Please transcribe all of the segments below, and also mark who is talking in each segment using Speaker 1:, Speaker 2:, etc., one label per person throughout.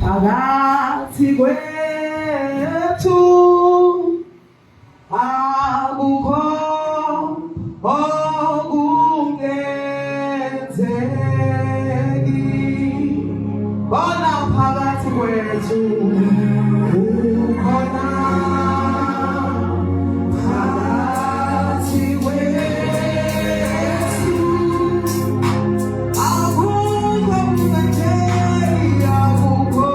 Speaker 1: phakathi kwethu akukho okungenzeki, khona phakathi kwethu ukhona. Phakathi kwethu akukho okungenzeki, akukho.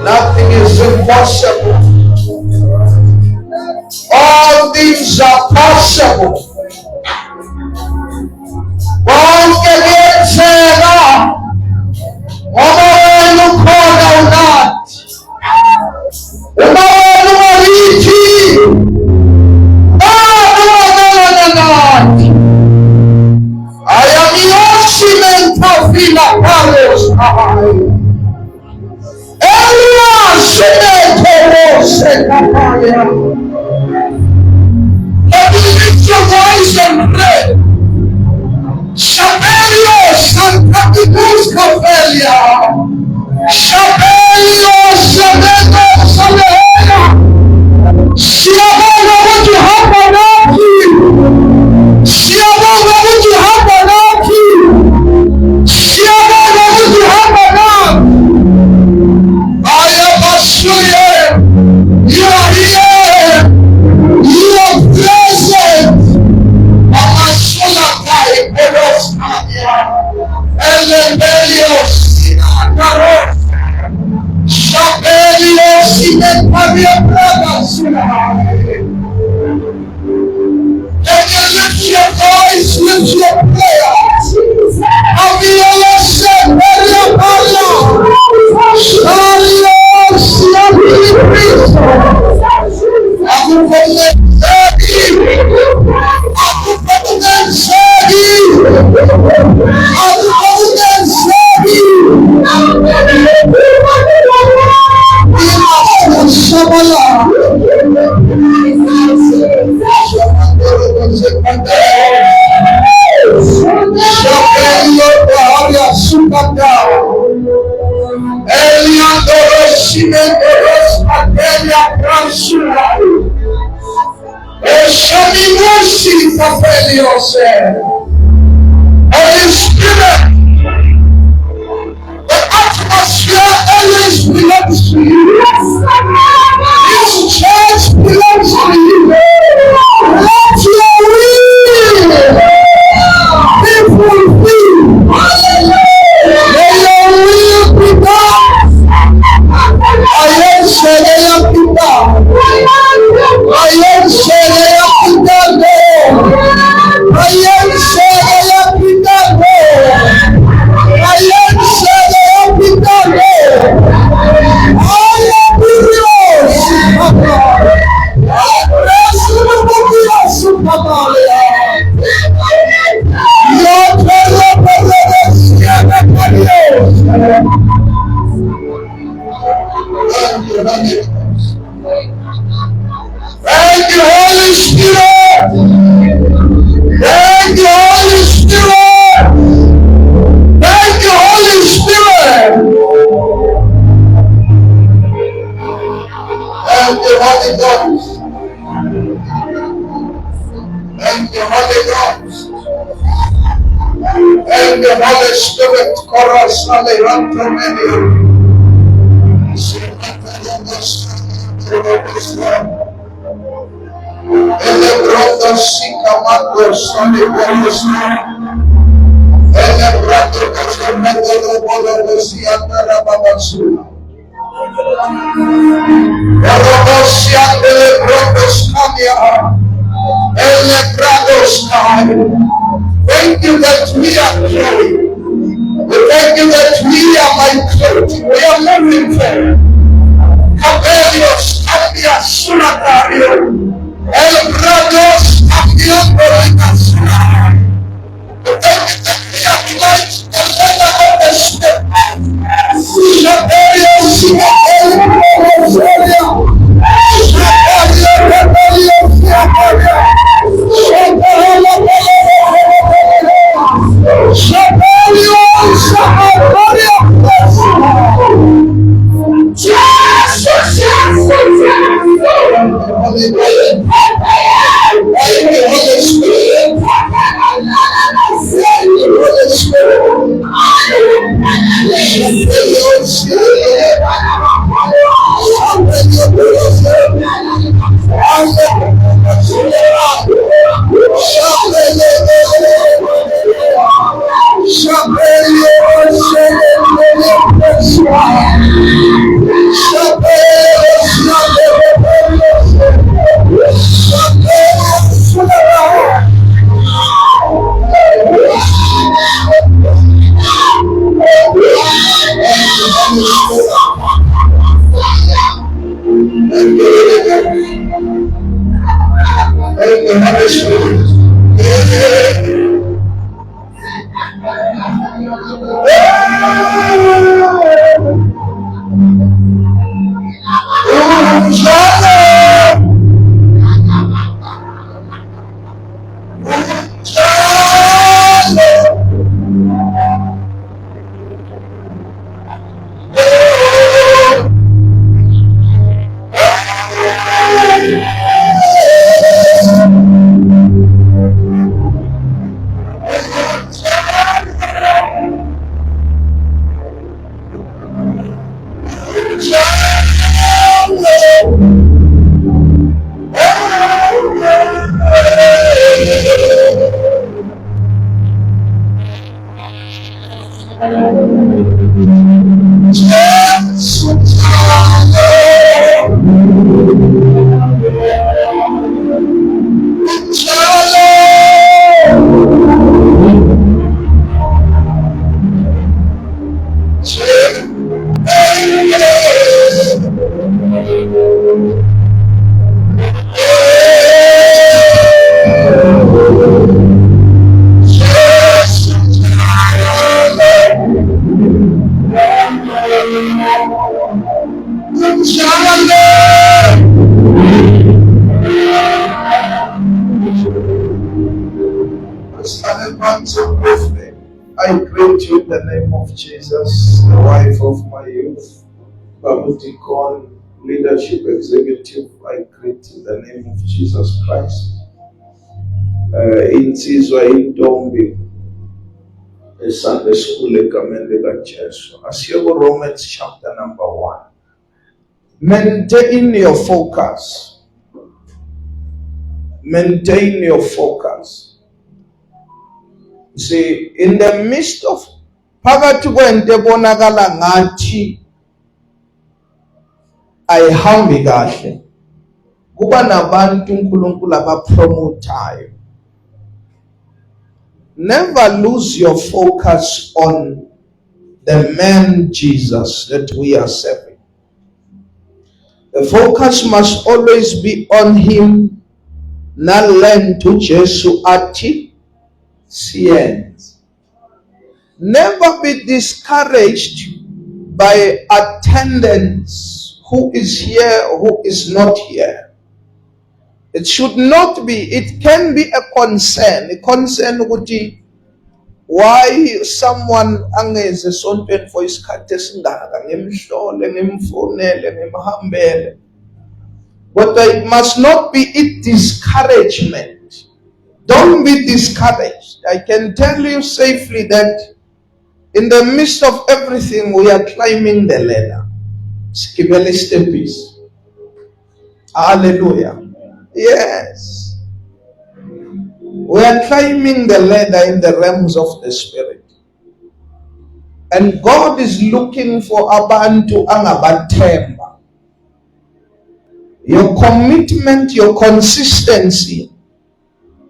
Speaker 2: Nothing is impossible. All things are possible. Bonke kuyenzeka ngoba wena ukhona unathi. Uma wena ungalithi nathi. I am your cement of Villa Palos. Everyone cement Holy Spirit, the atmosphere always belongs to you. This church belongs to you. Let your will be fulfilled. May your will be done. I am saying Peter. I am saying Peter. I am saying Peter. I am saying Peter. Thank you, Holy Spirit. Thank you, Holy Spirit. Thank you, Holy Spirit. Thank you, Holy Ghost. Thank you, Holy Ghost. Thank you, Holy Spirit. Chorus, hallelujah. Ele brota sica matos onde vamos ele brota cascamento do bolo de sianda da babasula Robosia ele brota scamia ele brota scamia. Thank you that we are clothed. Thank you that we are my clothes. We are living for Cabellos cambia sunatario. El Rados cambiando la casura. Thank you that we are clothed. The leather of the step. Shaperio, Shaperio, Shaperio. I greet you in the name of Jesus, the wife of my youth, Babutikon, leadership executive. I greet in the name of Jesus Christ. Insizwa intombi Sunday school egameni likaJesu. Asiyo Romans chapter number 1. Maintain your focus. Maintain your focus. You see, in the midst of phakathi kwento ebonakala ngathi ayihambi kahle, kuba nabantu uNkulunkulu abapromotayo. Never lose your focus on the man Jesus that we are serving. The focus must always be on him. Nalentu Jesu ati siyenza. Never be discouraged by attendance, who is here, who is not here. It should not be, it can be a concern ukuthi why someone angeze esontweni for isikhathi esingaka, ngimhlole, ngimfonele, ngimhambele. But it must not be a discouragement. Don't be discouraged. I can tell you safely that in the midst of everything, we are climbing the ladder. Skibele steppies. Hallelujah. Yes. We are climbing the ladder in the realms of the Spirit. And God is looking for abantu angabathemba. Your commitment, your consistency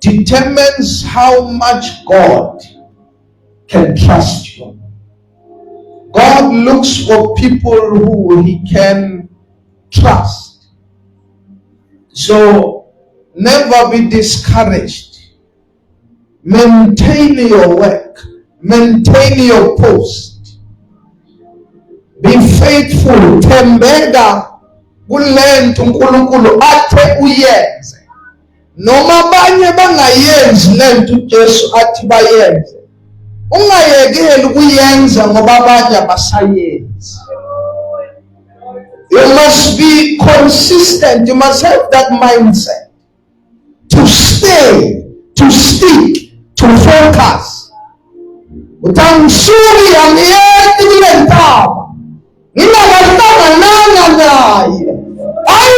Speaker 2: determines how much God can trust you. God looks for people who he can trust. So never be discouraged. Maintain your work. Maintain your post. Be faithful. Tembega kulento uNkulunkulu athe uyenze. Noma abanye bangayenzi lento uJesu athi bayenze. Ungayekeli ukuyenza ngoba abanye abasayenzi. You must be consistent. You must have that mindset to stay, to stick, to focus. Utangsuri angiyeti kule ntaba. I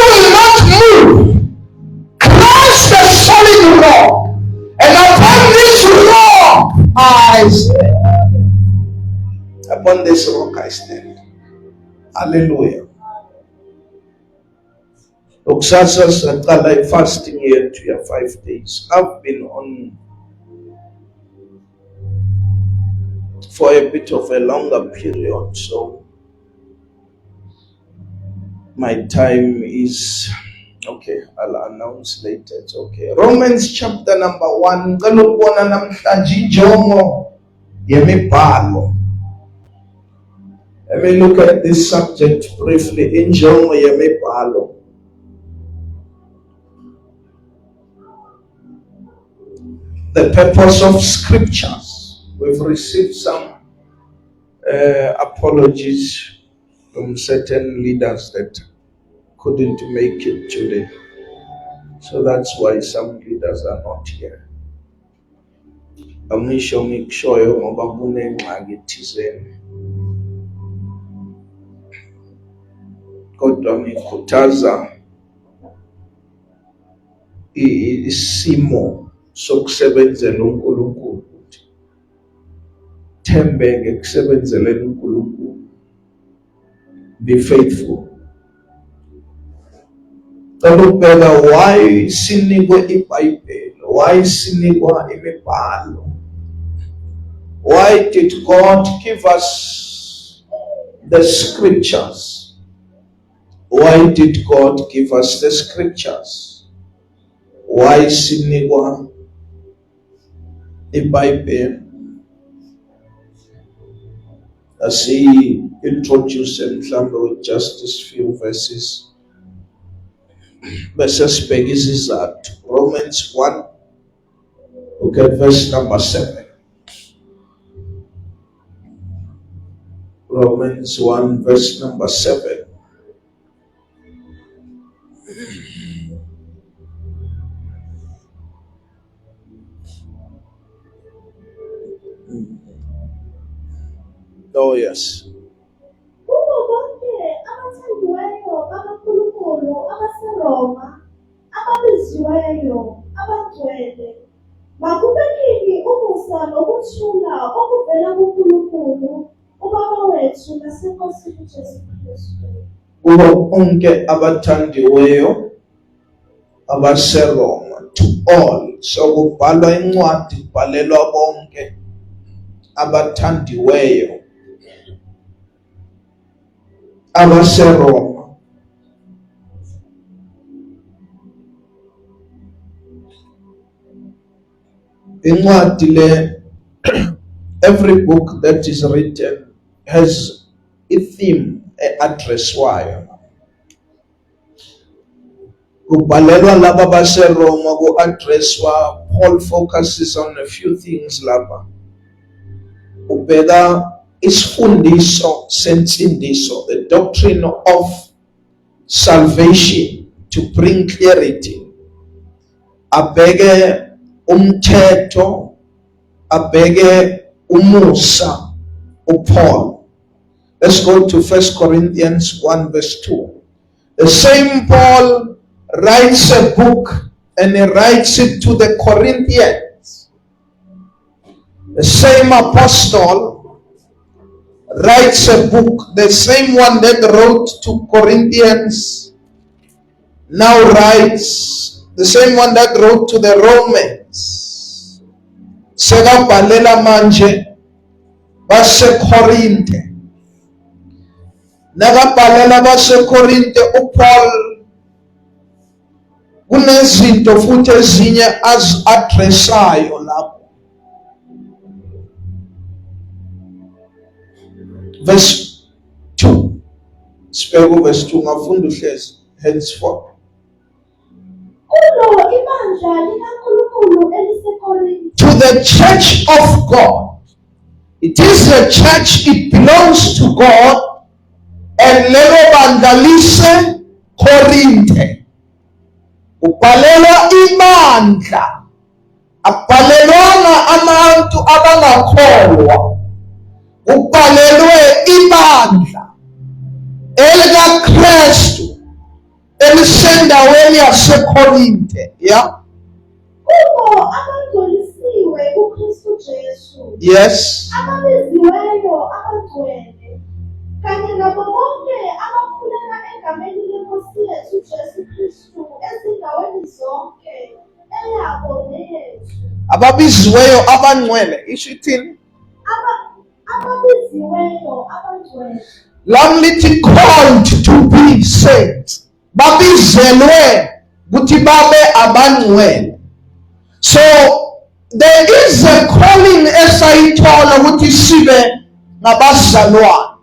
Speaker 2: will not move. Christ the solid rock, and upon this rock I stand. Upon this rock I stand. Hallelujah. Ukusasa saqala fasting yethu ya 5 days. I've been on for a bit of a longer period, so my time is okay. I'll announce later. It's okay. Romans chapter number 1. Ngalubona namhlanje injongo yemibhalo. Let me look at this subject briefly. Injongo yemibhalo. The purpose of scriptures. We've received some apologies from certain leaders that couldn't make it today. So that's why some leaders are not here. Amisho ngikushoyo ngoba kunengxaki thizeni. Kodwa ngikhuthaza isimo sokusebenzela uNkulunkulu. Thembeke ekusebenzeleni uNkulunkulu. Be faithful. Kalubheka why sinikwe iBhayibheli? Why sinikwa imibhalo? Why did God give us the scriptures? Why did God give us the scriptures? Why sinikwa iBhayibheli? Introduce mhlawumbe with just these few verses. Bese sibheka izizathu. Romans 1, look at verse number 7. Romans 1 verse number 7. Oh yes.
Speaker 3: Kubo bonke abathandiweyo bakaNkulunkulu abaseRoma, ababiziweyo, abangcwele, makube kini umusa nokuthula okuvela kuNkulunkulu uBaba wethu naseNkosini uJesu Kristu.
Speaker 2: Kubo bonke abathandiweyo abaseRoma, to all. So kubhalwa incwadi kubhalelwa bonke abathandiweyo abaseRoma. Incwadi le, every book that is written has a theme, an address wayo. Kubhalelwa laba baseRoma ku-address wa, Paul focuses on a few things lapha. Ubheka isifundiso sensindiso, the doctrine of salvation, to bring clarity. Abheke umthetho, abheke umusa, uPaul. Let's go to 1 Corinthians 1 verse 2. The same Paul writes a book and he writes it to the Corinthians. The same apostle writes a book, the same one that wrote to Corinthians now writes, the same one that wrote to the Romans. Sekabhalela manje baseKorinte. Nakabhalela baseKorinte uPaul kunezinto futhi ezinye addressayo lapho. Verse 2. Sibheke verse 2 ngafunda uhlezi henceforth.
Speaker 3: Kulo ibandla likaNkulunkulu eliseKorinte.
Speaker 2: To the church of God. It is a church, it belongs to God. And lelo bandla lise Korinte. Ubhalelwa ibandla. Abhalelwanga abantu abangakholwa. Ubhalelwe ibandla elikaKristu elisendaweni yaseKorinte. Yeah.
Speaker 3: Kubo abangcwelisiwe kuKristu Jesu.
Speaker 2: Yes.
Speaker 3: Ababiziweyo, abangcwele, kanye nabo bonke abakhulela egameni leNkosi yethu Jesu Kristu ezindaweni zonke, eyabo neyethu.
Speaker 2: Ababiziweyo abangcwele isho ithini?
Speaker 3: Ababiziweyo, abangcwele.
Speaker 2: Lam lithi called to be saved. Babizelwe ukuthi babe abangcwele. So there is a calling esayithola ukuthi sibe ngabazalwane.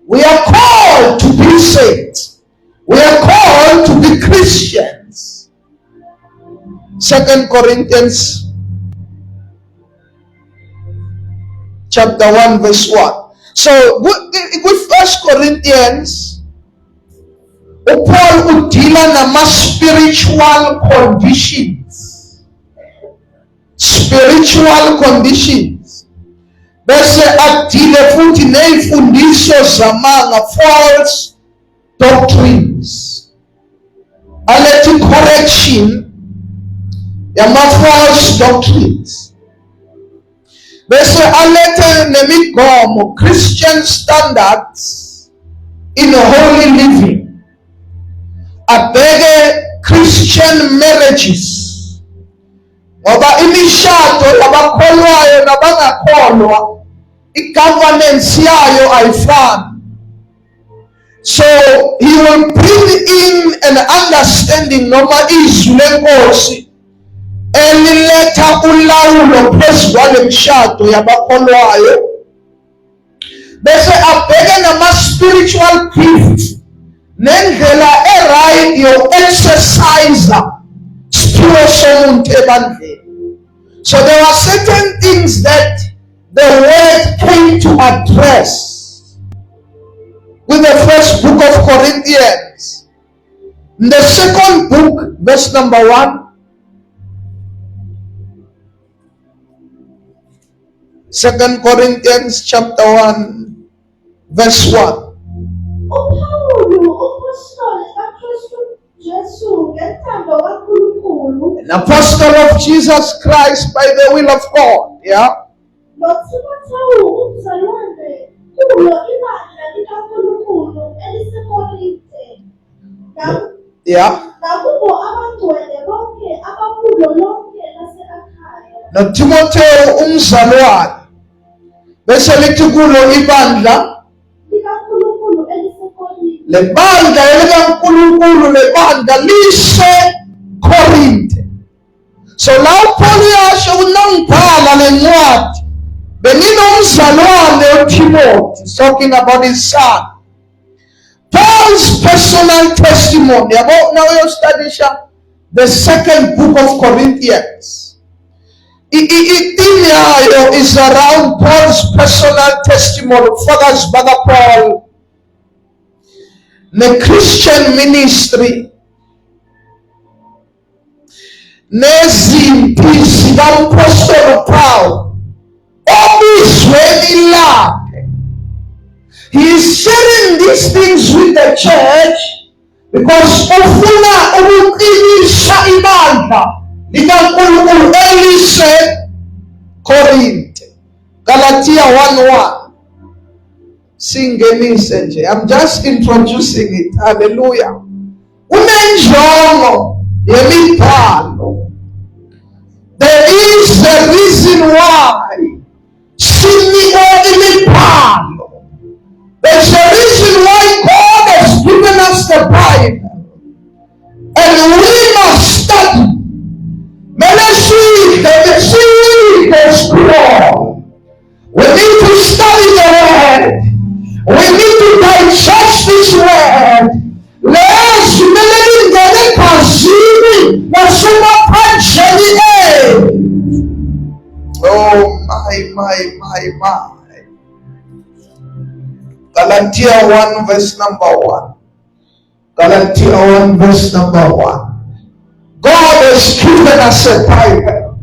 Speaker 2: We are called to be saved. We are called to be Christians. 2 Corinthians chapter 1 verse 1. So with 1 Corinthians, Paul udila nama spiritual conditions. Spiritual conditions. Bese adile futhi ney'fundiso zamanga, false doctrines. Alethi correction yama false doctrines. Bese alethe nemigomo, Christian standards in holy living. Abheke Christian marriages. Ngoba imishado yabakholwayo nabangakholwa, i-governance yayo ayifani. So he will bring in an understanding noma izwi lenkosi eliletha ulawulo phezu kwale mshado yabakholwayo, bese abheke nama-spiritual gifts nendlela e-right yo-exercise siphiwo somuntu ebandleni. So there are certain things that the word came to address with the first book of Corinthians. In the second book, verse number 1. 2 Corinthians chapter 1, verse 1.
Speaker 3: uPawulu umpostoli kaKristu Jesu ngethando kaNkulunkulu
Speaker 2: An apostle of Jesus Christ by the will of God. Yeah.
Speaker 3: noTimothewu umzalwane kulo ibandla likaNkulunkulu eliseKorinte
Speaker 2: Yeah.
Speaker 3: nakubo abangcwele bonke abakulo lonke lase-Akhaya.
Speaker 2: noTimothewu umzalwane, bese lithi kulo ibandla
Speaker 3: likaNkulunkulu eliseKorinte.
Speaker 2: le bandla elikaNkulunkulu, le bandla lise-Korinte. So la uPaul yasho unangibhala lencwadi benginomzalwane uTimothy, talking about his son. Paul's personal testimony. Now you study the second book of Corinthians. It is around Paul's personal testimony. Father's brother Paul, the Christian ministry, nezimpi zikampostoli Paul, obizweni lakhe. He is sharing these things with the church because ufuna ukuqinisa ibandla likaNkulunkulu elise-Korinte. Galatia 1:1. Singenise nje. I'm just introducing it. Hallelujah. Unenjongo yemibhalo. There is a reason why sinikwa imibhalo. There's a reason why God has given us the Bible. And we must study. We need to study the word. We need to digest this word. Let's oh my. Galatia 1 verse number 1. Galatia 1 verse number 1. God has given us a Bible.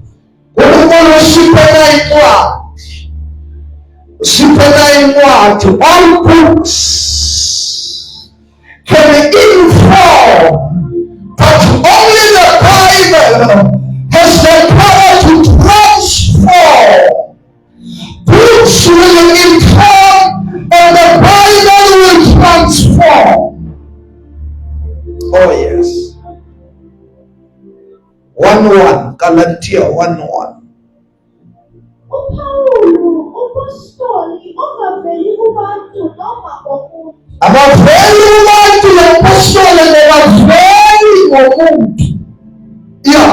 Speaker 2: All books can inform, but only the Bible has the power to transform. Books will inform, and the Bible will transform. Oh yes. 1:1, Galatia 1:1.
Speaker 3: uPawulu umpostoli ongaveli kubantu noma komuntu.
Speaker 2: Abaveli kubantu lempostoli ngabaveli ngomuntu. Yeah.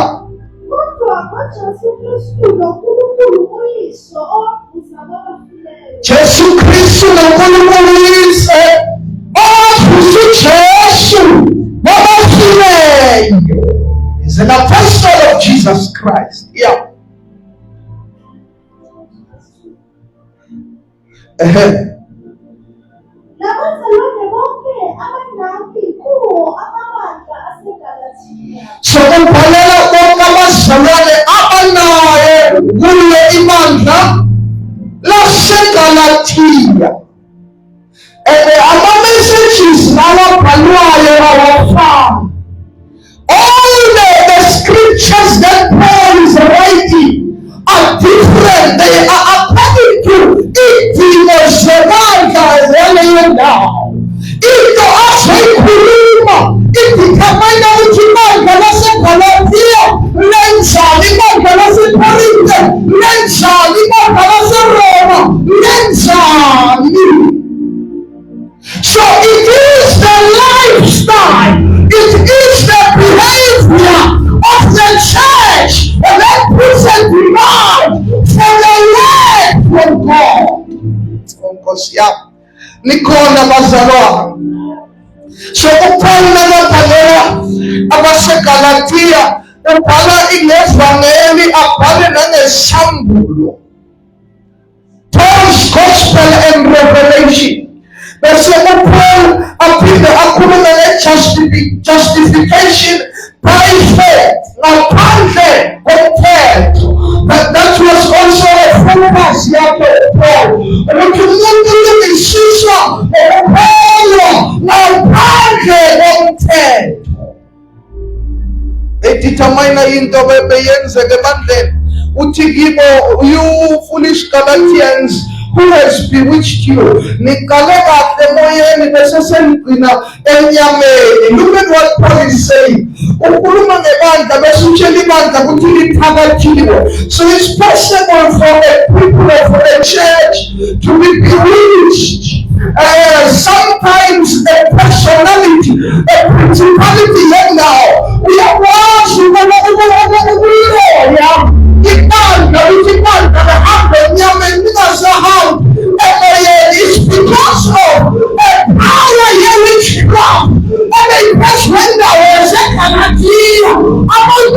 Speaker 3: Kodwa ngoJesu Kristu noNkulunkulu uYise owavusa abafileyo.
Speaker 2: Jesu Kristu noNkulunkulu uyise owavusa uJesu wabafileyo. He's an apostle of Jesus Christ. Yeah.
Speaker 3: Nabazalwane bonke abangabi kuwo amabandla aseGalatia.
Speaker 2: So umbhalela bonke abazalwane abanaye kule ibandla laseGalatia. And ama-messages nawabhalwayo awafani. All the scriptures that Paul is writing are different. They are according to idimo zebandla zaleyo ndawo. Into aseyikhuluma idithamana ukuthi ibandla laseGalatia lenzani, ibandla laseKorinte lenzani, ibandla laseRoma lenzani. So it is Nikhona bazalwane. So uPaul nakabhalela abaseGalatia ubhala ingevangeli abhale nangesambulo. Paul's gospel and revelation. Bese uPaul aphinde akhulume nge-justification by faith ngaphandle komthetho. But that was also a focus yakhe uPaul. Ukuthi umuntu ulungisiswa ngokukholwa ngaphandle komthetho. Determine into beyenzeke ebandleni. Uthi kibo, you foolish Galatians, who has bewitched you? Niqale kahle emoyeni bese senigcina enyameni. Look at what Paul is saying. Ukhuluma ngebandla bese utshela ibandla ukuthi lithakathiwe. So it's possible for the people of the church to be bewitched. Sometimes a personality, a principality here now, we are watching it's because of a power here which come. And they press when there was a Galatia. About the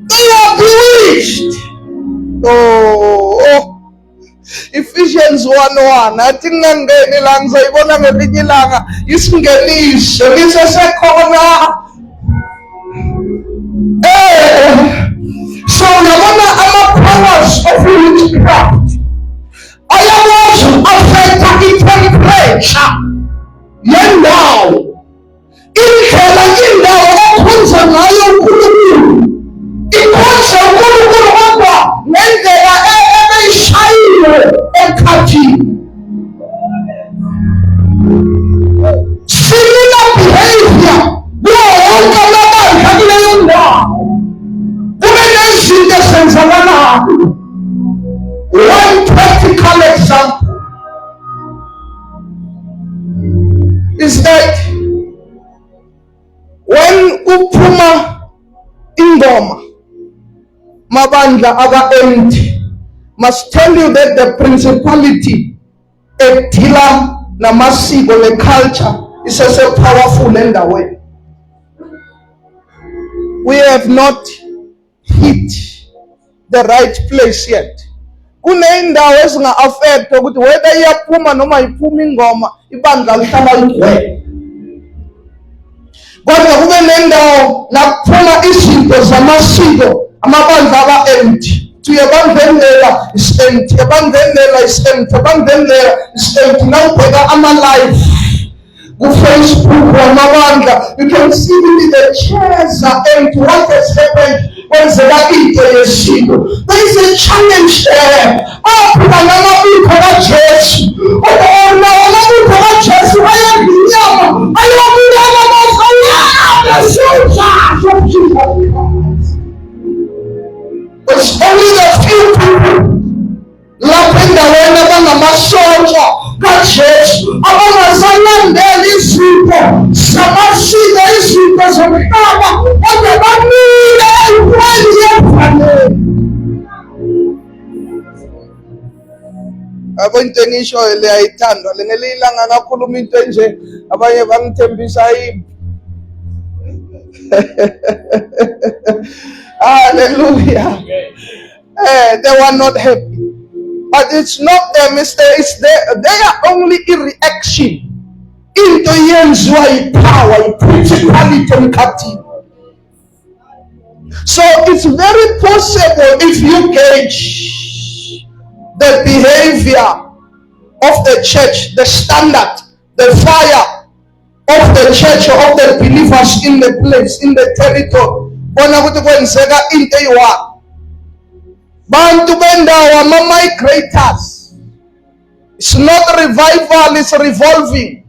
Speaker 2: they are bewitched. Oh. Ephesians 1:1 athi ngangeni la ngizayibona ngelinye ilanga isingenisho lisesekhona. So yabona ama-powers of witchcraft ayakwazi affecta i-temperature yendawo, indlela indawo okhonza ngayo uNkulunkulu ikhonza uNkulunkulu kodwa ngendlela ebeyishayiwe emkhathini. Similar behavior kuwo wonke amabandla kuleyo ndawo. Kube nezinto ezenzakalayo. One practical example is that when uphuma ingoma mabandla aba-empty, must tell you that the principality edila namasiko culture is so powerful endaweni. We have not hit the right place yet. Kunendawo ezinga-affect ukuthi whether iyaphuma noma iphuma ingoma ibandla lihlala ligcwele. Kodwa kube nendawo nakuphuma izinto zamasiko amabandla aba-empty. Tuyabandlela is empty, abandlela is empty, abandlela is empty. Nawubheka ama-live ku-Facebook wamabandla, you can see the chairs are empty. What has happened? Kwenzeka into yesiko. There is a challenge there. Apha namabutho kaJesu. Kodwa namabutho kaJesu ayangiyama, ayabulala amazalwana soldiers of Jesus. It's only the few people lapha endaweni abangamasotsha kaJesu abangasalandeli izinto zamasiko, izinto zomhlaba, kodwa bamile entweni yefanele. Abo into engishoyo le ayithandwa le ngelinye ilanga ngakhuluma into enje abanye bangithembisa yimi. Hallelujah. They were not happy. But it's not them, it's their only reaction into yenziwa power, principality emkhathini. So it's very possible if you gauge the behavior of the church, the standard, the fire of the church, of the believers in the place, in the territory. Bona ukuthi kwenzeka into eyiwa bantu bendawo ama-migrators. It's not revival, it's revolving.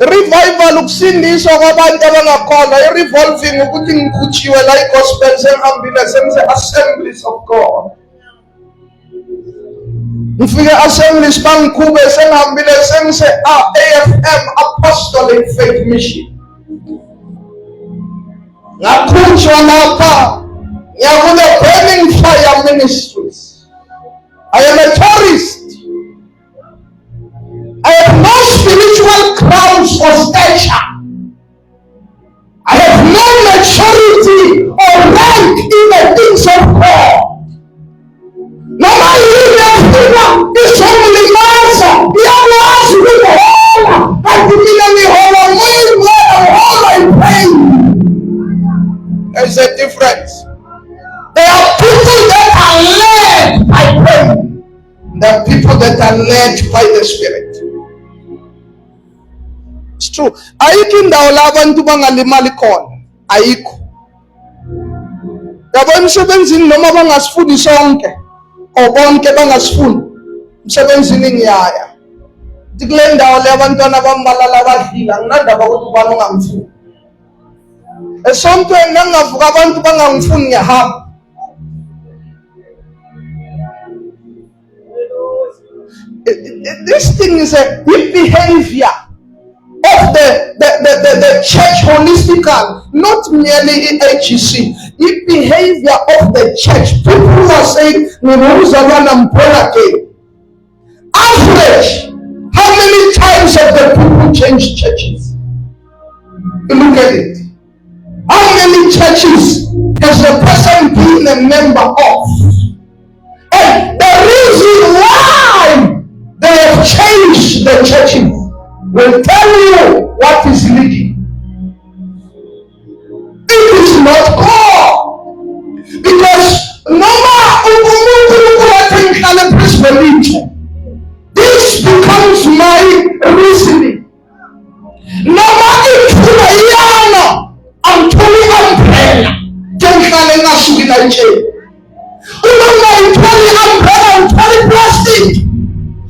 Speaker 2: Revival ukusindiswa kwabantu abangakholwa. I-revolving ukuthi ngikhutshiwe la i-gospel sengihambile sengize assemblies of God. Ngifike assemblies bangikhube sengihambile sengise AFM, Apostolic Faith Mission. Ngakhutshwa lapha Yeah, with the burning fire ministries. I am a tourist. I have no spiritual crowns or stature. I have no maturity or rank in the things of God. No matter is only master. There's a difference. There are people that are led by prayer. There are people that are led by the Spirit. It's true. Ayikho indawo la abantu bangalimali khona. Ayikho. Yabo emsebenzini noma bangasifuni sonke. O bonke bangasifuni. Emsebenzini ngiyaya. Kule ndawo le abantwana bambalala badlila nginandaba ukuthi ubani ongamfuni. Esontweni nangavuka abantu bangangifuni ngiyahamba. This thing is a good behavior of the church holistically, not merely in HEC. The behavior of the church. People who are saying, average, how many times have the people changed churches? You look at it. How many churches has the person been a member of? And the reason why they have changed the churches will tell you what is leading. It is not God. Because this becomes my reasoning. I'm totally umbrella. I'm totally plastic.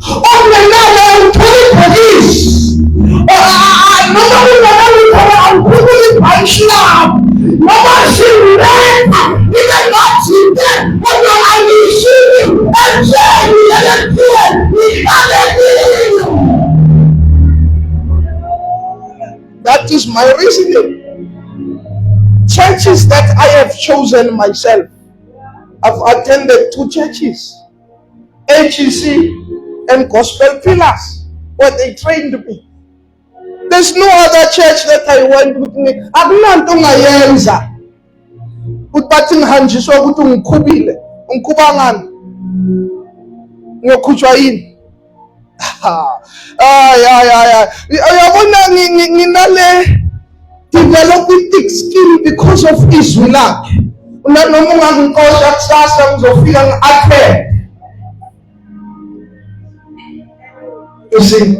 Speaker 2: I'm police. That is my reasoning. Churches that I have chosen myself. I've attended 2 churches, HEC and Gospel Pillars, where they trained me. There's no other church that I went with me. Akunanto ngayenza. Uthi ngihanjiswa ukuthi ngikhubile, ngikubangani. Ngiyokhutshwa yini? Uyabona nginale developing thick skin because of izwi lakhe. Noma ungangikosha kusasa ngizofika ngi-attend. You see,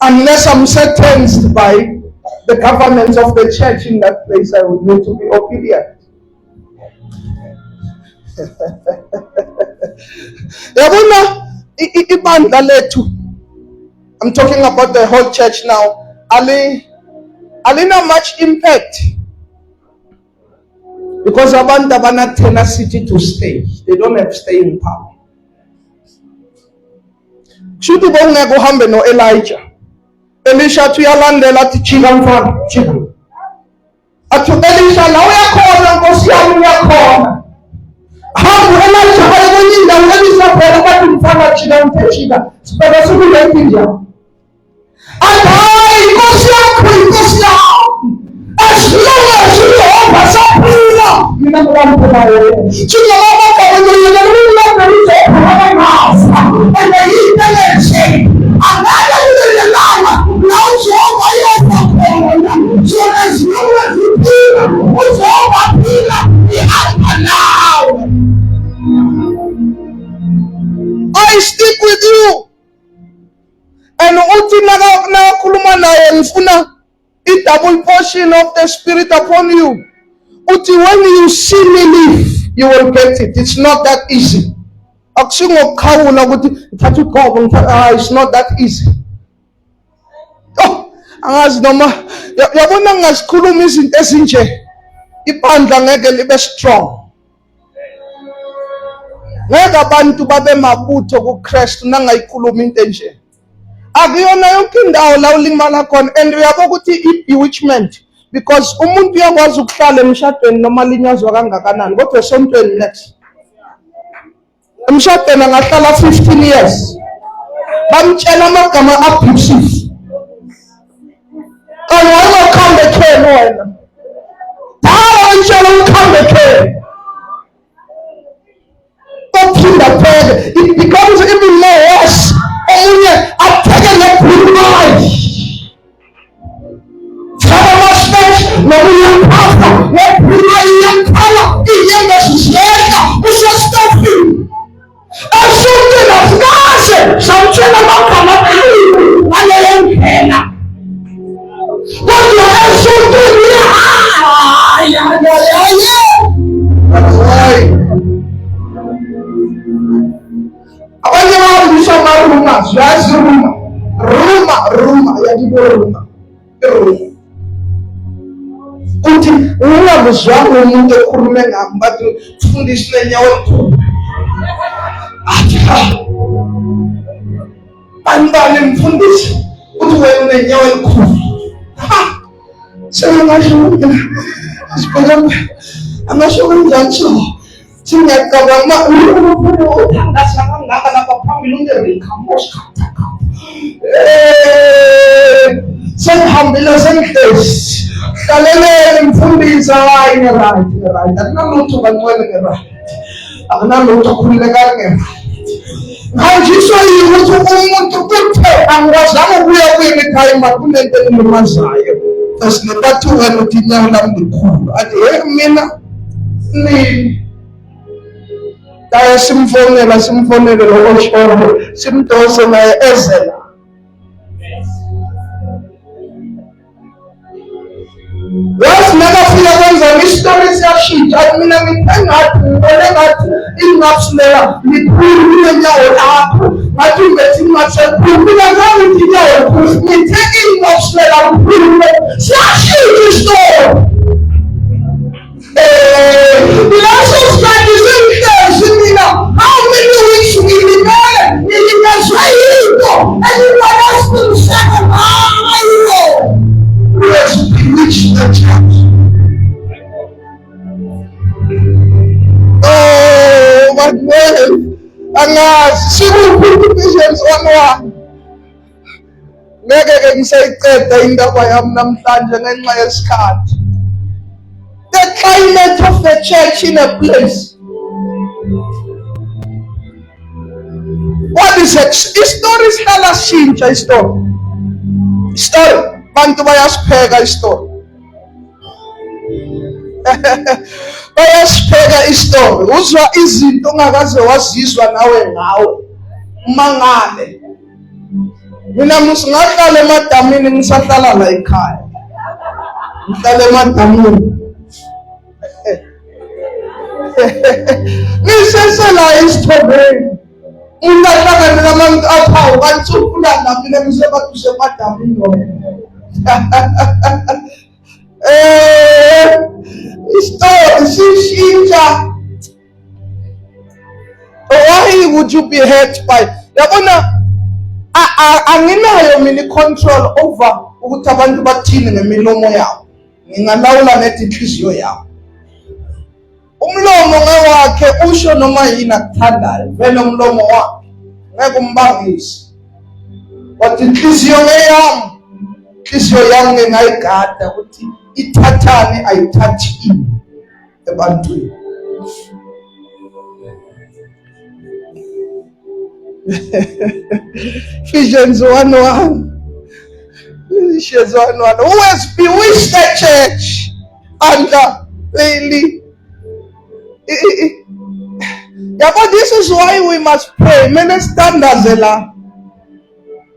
Speaker 2: unless I'm sentenced by the government of the church in that place, I would need to be obedient. Yabona ibandla lethu. I'm talking about the whole church now. Alina much impact because abantu abana tenacity to stay. They don't have staying power. Shuthi bongeke uhambe no Elijah. Elisha uyalandela athi jika mfana, jika. Athi Elisha la uyakhona Nkosi yami uyakhona. Hamba Elijah ayibona indawo Elisha phela bathi mfana jika mfeshika. Sibeka sikuye inja. Hayi Nkosi yakho. As long as you offer something, mina ngiyamphela yena. Jika baba kwa wena yena house. And the internet another little llama. Now so so as long as you feel what's over the answer now. I stick with you. And uthi nakhuluma naye ngifuna double portion of the Spirit upon you. Uthi when you see me live, you will get it. It's not that easy. It's not that easy. Oh, angazi noma yabona ngasikhuluma izinto ezinje ibandla ngeke libe strong. Ngeke abantu babe mabutho kuKristu nangayikhuluma into enje. Akuyona yonke indawo la ulimala khona and uyabo ukuthi i-bewitchment
Speaker 4: because umuntu uyakwazi ukuhlala emshadweni noma linyazwa kangakanani kodwa esontweni next emshadweni angahlala 15 years bamtshela amagama abusive kanti wena ukhamba ekheni wena dawa ngitshela ukhamba ekheni ophinda pheke it becomes even more worse omunye apheke ngebrunei nokuya pasta ngebrunei yakhala iyenge sisiyeka usestofini asonke nasikaze samtshela amagama abusive ngaleyo ndlela kodwa esontweni abanye bahambisa amaruma ziyazi ruma yadiboruma kuthi ungabuzwanga umuntu ekhulume ngami bathi fundisa lenyawo elikhulu athi banibani mfundisi uthi wena unenyawo elikhulu sengasho mina sibona amasho kanjani so singiyacabanga uthandasa kangaka lapha phambili ungerikhamosha sengihambile sengihlezi hlalelele mfundisa hayi right akunalutho bantwana nge-right akunalutho akhululekanga nge-right nganjiswa yikuthi umuntu kuthe angikwazanga ukuya kuyemikhayima kunento enilimazayo asinebathi wena uthi inyawo lami likhulu athi mina nini daye simfonele lokoshoro simdose naye ezela yasinakafika kwenza istori siyashintsha mina ngithengathi ngibone ngathi ingapsilela likhulu kunenyawo lakho ngathi ungethi ingasekhulu mina zange ngithi inyawo likhulu ngithe ingapsilela kukhulu siyashintsha istori leso sikhathi sengihlezi mina how many weeks ngilimezwe yinto engingakasiqiniseka ngayo let's bewitch the church. Oh, but man, angazi sikuphi Ephesians 1:1 ngeke ngisayiceda indaba yami namhlanje ngenxa yesikhathi. The climate of the church in a place. What is it? Story sihlala shintsha story bantu bayasipheka istory bayasipheka istory uzwa izinto ongakaze wazizwa nawe ngawe mangale mina musingahlala emadamini ngisahlala la ekhaya ngihlala emadamini ngisesela isithobeni ungahlangana nabantu apha bantshukulana mina ngisebathuse emadamini story sishintsha. Why would you be hurt by yabona anginayo mina control over ukuthi abantu bathini ngemilomo yabo ngingalawula nethi inhliziyo yabo umlomo ngewakhe usho noma yini akuthandayo vele umlomo wakhe ngeke umbangise kodwa inhliziyo yami ngingayigada ukuthi ithathane ayithathi ini ebantwini. Ephesians 1:1. Ephesians 1:1. Who has bewitched the church? And lately, yeah, but this is why we must pray. Minister la.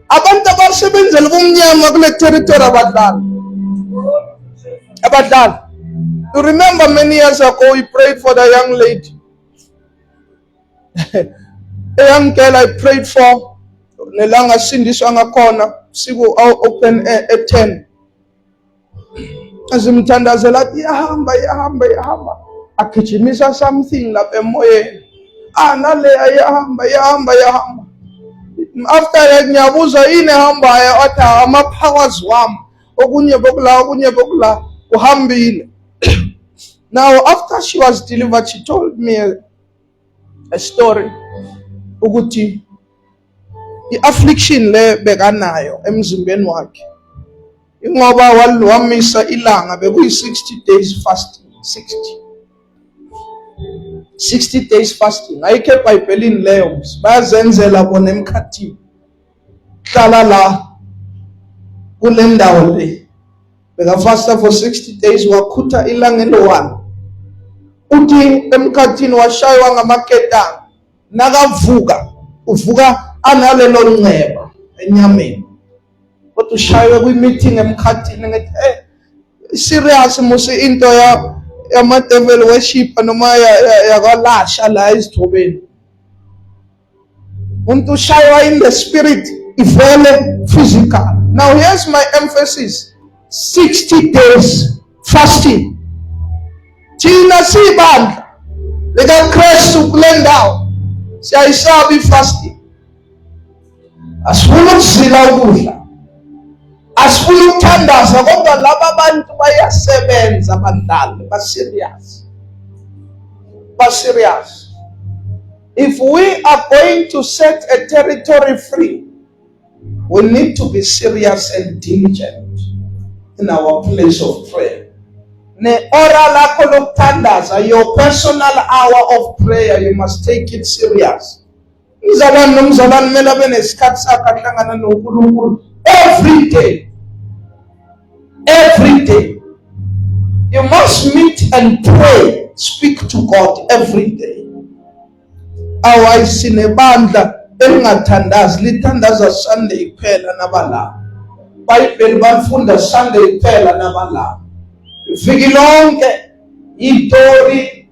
Speaker 4: Abantu abasebenzela kumnyama kule territory abadala. You remember many years ago we prayed for the young lady. A young girl I prayed for, nelanga sindiswa ngakhona, siku open air at 10. Azimthandazela yahamba. Akijimisa something lapha emoyeni. Nale yahamba. After ngiyabuza yini ehambayo athi ama powers wami. Okunye bokula. uhambile. Now after she was delivered, she told me a story ukuthi i-affliction le bekanayo emzimbeni wakhe ingoba wamisa ilanga bekuyi-60 days fasting. 60 days fasting ayikho eBhayibhelini leyo, bayazenzela bona emkhathini. Hlala la kule ndawo le bekafasta for 60 days, wakhutha ilanga lo-1. Uthi emkhathini washaywa ngamaketanga, nakavuka uvuka analelo nceba enyameni. Kodwa ushaywe kwi-meeting emkhathini ngithi serious musi into yama-devil worship noma yakalasha la ezithobeni. Umuntu ushaywa in the spirit ivele physical. Now here's my emphasis: 60 days fasting. Thina sibandla likaKristu kule ndawo siyayisaba i-fasting. Asifuni ukuzila ukudla, asifuni ukuthandaza, kodwa laba abantu bayasebenza, abadlali baserious. If we are going to set a territory free, we need to be serious and diligent in our place of prayer. Ne-ora lakho lokuthandaza, your personal hour of prayer, you must take it serious. Umzalwane nomzalwane kumele abe nesikhathi sakhe ahlangana noNkulunkulu every day. Every day. You must meet and pray, speak to God every day. Otherwise sinebandla elingathandazi, lithandaza Sunday kuphela nabala. Bible bafunda Sunday kuphela nabala. Iviki lonke itori,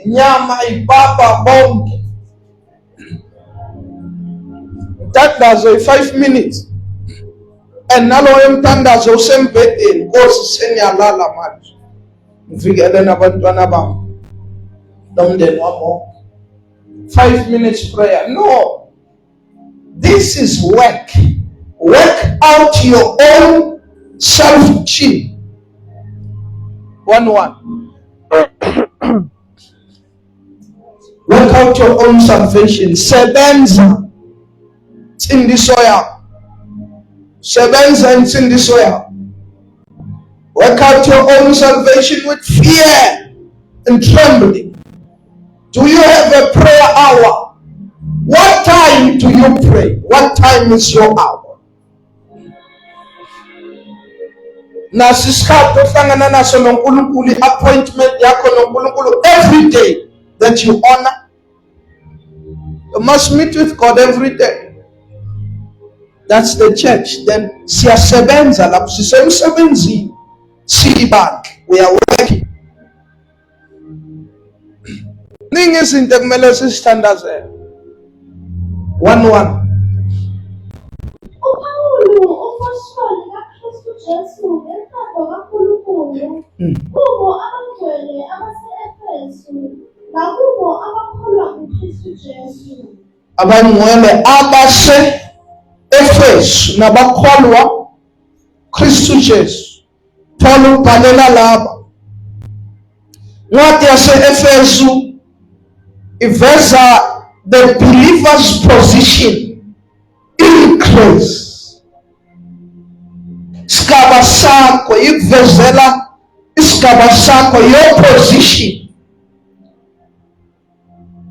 Speaker 4: inyama, ipapa bonke. Mthandazo 5 minutes. And naloyo mthandazo usembhedeni, Nkosi seniyalala manje. Mvikele nabantwana bami nomndeni wami. 5 minutes prayer. No. This is work. Work out your own self-cheat. 1:1. Work out your own salvation. Sebenza insindiso yakho. Sebenza insindiso yakho. Work out your own salvation with fear and trembling. Do you have a prayer hour? What time do you pray? What time is your hour? Nasisikhathi ohlangana naso noNkulunkulu, appointment yakho noNkulunkulu every day that you honor. You must meet with God every day. That's the church. Then siyasebenza lapho sisemsebenzini. We are working. Ningi izinto kumele sisithandazele. 1:1.
Speaker 3: uPawulu umfashoni kaKristu Jesu ngenhlamba kaNkulunkulu kubo abangcwele abase-Efesu nakubo abakholwa kuKristu Jesu.
Speaker 4: Abangcwele abase-Efesu nabakholwa Kristu Jesu. Paul ubhalela laba. Ncwadi yase-Efesu iveza the believer's position in Christ. Isigaba sakho ikuvezela isigaba sakho, your position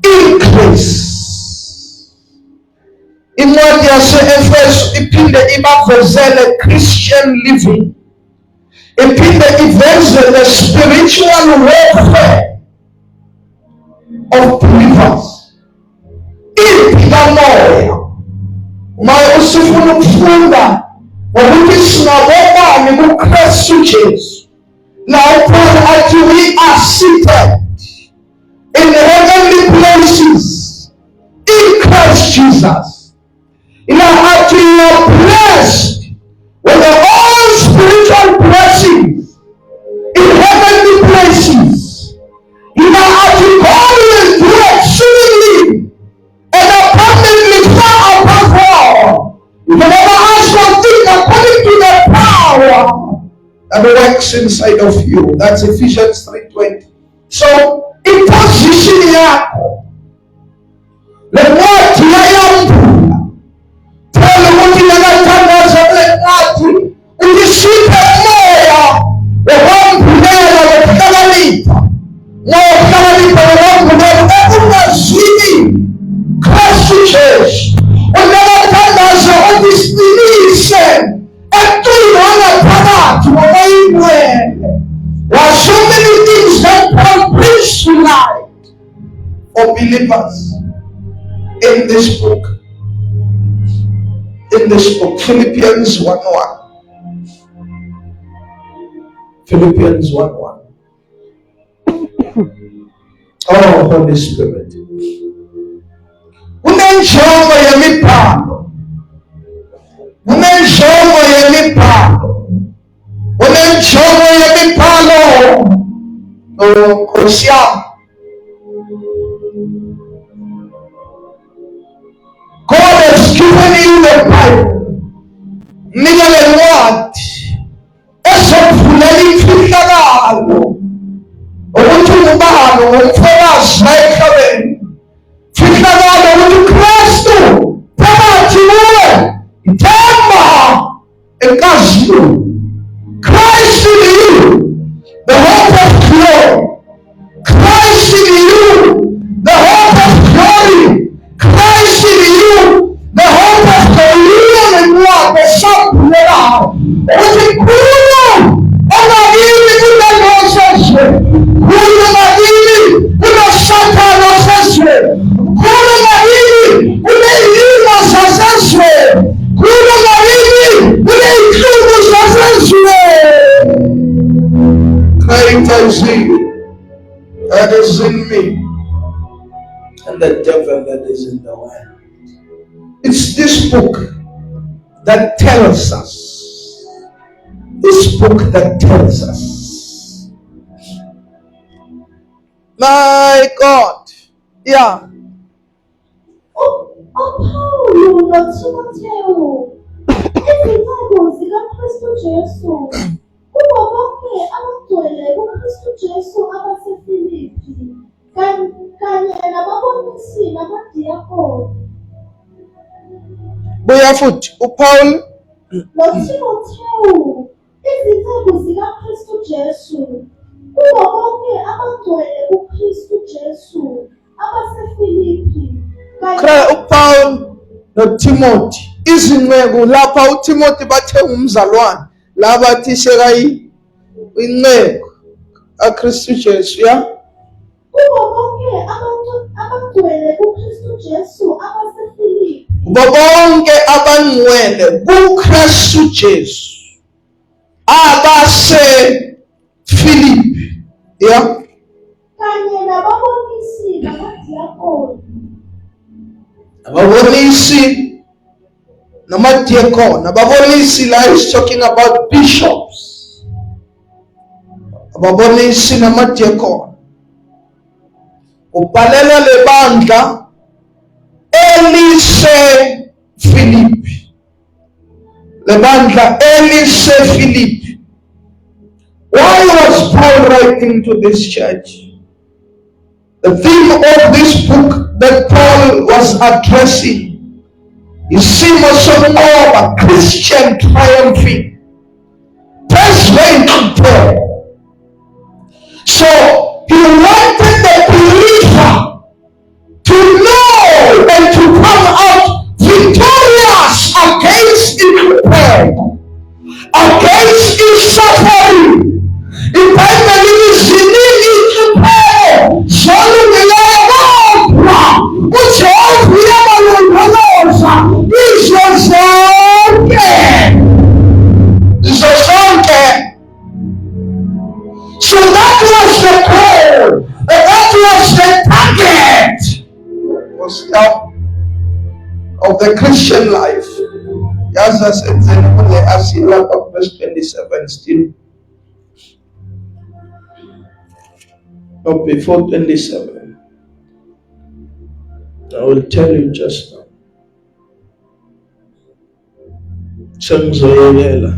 Speaker 4: in Christ. Incwadi yase-Efesu iphinde ibavezele Christian living. Iphinde iveze the spiritual warfare of believers. Impikamoya. Uma usifuna ukufunda ngokuthi sinabobani kuKristu Jesu. Now Paul athi we are seated in heavenly places in Christ Jesus. Athi you are blessed with all spiritual blessings in heavenly places. Athi God will do exceedingly and abundantly far above all. You can never ask or think according to the power
Speaker 2: that works inside of you. That's Ephesians 3:20. So, in position yako, lencwadi yayambula, phela ukuthi nakatangaza lencwadi, uyisiphe umoya wokwambulela wokuhlakanipha, ngokuhlakanipha wokwambulela okungazwini Kristu Jesu. Unakatangaza ukuthi siqinise eqini wangaphakathi ngokwayingcwele. There are so many things that Paul brings to light for believers in this book. In this book, Philippians 1:1. Philippians 1:1. Oh, Holy Spirit. Unenjongo yemibhalo. Unenjongo yemibhalo. Unenjongo yemibhalo. Oh, Nkosi yami. God has given you the Bible. Nika le ncwadi ezokuvulela imfihlakalo ukuthi ungubani ngomfakazi la emhlabeni. Fihlakalo ukuthi Kristu phakathi kuwe ithemba enkaziyo. Christ in you, the hope of glory. Christ in you, the hope of glory. Christ in you, the hope of the living one, the Son of ukuthi kuyo ongakini kunaloseswe, kuyo ngakini kunosathane oseswe, kuyo ngakini kuneyilima saseswe, kuyo ngakini kuneyinhlungu saseswe. Greater is he that is in me and the devil that is in the world. It's this book that tells us. This book that tells us. My God. Yeah.
Speaker 3: uPawulu noTimotheo izithako zikaKristu Jesu kubo bonke abagcwele kuKristu Jesu abaseFilipi kanye nababonisi namadiyakoni
Speaker 2: Buya futhi uPaul
Speaker 3: noTimotheo izithako zikaKristu Jesu kubo bonke abagcwele kuKristu Jesu abaseFilipi
Speaker 2: uPaul noTimothy izinceku lapha uTimothy bathe umzalwane la bathi sekayi inceku kaKristu Jesu ya
Speaker 3: kubo bonke abagcwele kuKristu Jesu abaseFilipi
Speaker 2: bonke abangcwele kuKristu Jesu abase Filipi ya
Speaker 3: kanye nababonisi namadiyakoni
Speaker 2: ababonisi namadiyakoni. Ababonisi la is talking about bishops. Ababonisi namadiyakoni ubhalela lebandla elise Filipi. Lebandla elise Filipi. Why was Paul writing to this church? The theme of this book that Paul was addressing is Simos of Moab, Christian triumphing. That's when to Paul. So he wanted the believer to know and to come out victorious against his pain, against his suffering. In finally zinini ikipheo zolungileyo kodwa uJehova uyabalondoloza izo zonke. So that was the goal, that was the target of the Christian life. As I said, I see verse 27 still. But before 27, I will tell you just now. Sengizoyelela.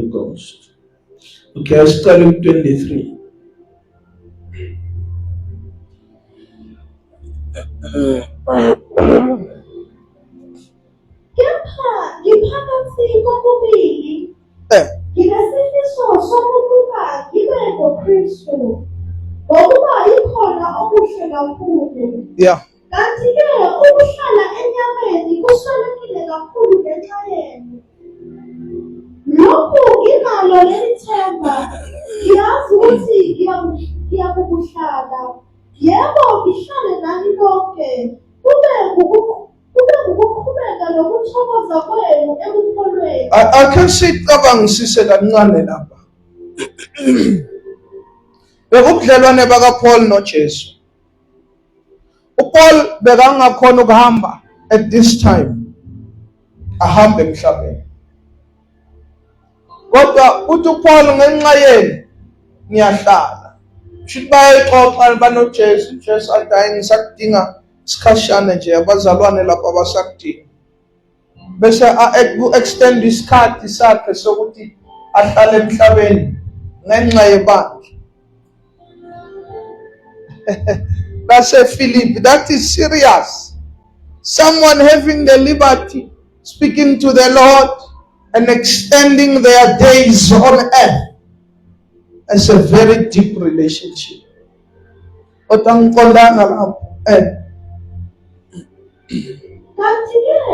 Speaker 4: Holy Ghost. Okay, sicela ku-23.
Speaker 3: Kepha ngiphakathi kokubili, nginesifiso sokubuka ngibe ngoKristu, ngokuba ikhona okuhle kakhulu.
Speaker 4: Yeah.
Speaker 3: Kanti-ke ukuhlala enyameni kuswelekile kakhulu ngenxa yenu. Lokhu nginalo leli themba, ngiyazi ukuthi ngiyakukuhlala. Yebo, ngihlale nani lonke, kube ngukuqhubeka nokuthokoza kwenu ekukholweni.
Speaker 4: Ake sicabangisise kancane lapha. Bekubudlelwane bakaPaul noJesu. uPaul bekangakhona ukuhamba at this time. Ahambe emhlabeni. Kodwa uthi uPaul ngenxa yenu ngiyahlala. Shithi bayexoxa banoJesu, Jesu athi hayi ngisakudinga isikhashana nje abazalwane lapha abasakudinga. Bese extend isikhathi sakhe sokuthi ahlale emhlabeni ngenxa yebandla. That's a Philip. That is serious. Someone having the liberty, speaking to the Lord and extending their days on earth. It's a very deep relationship.
Speaker 3: Kanti-ke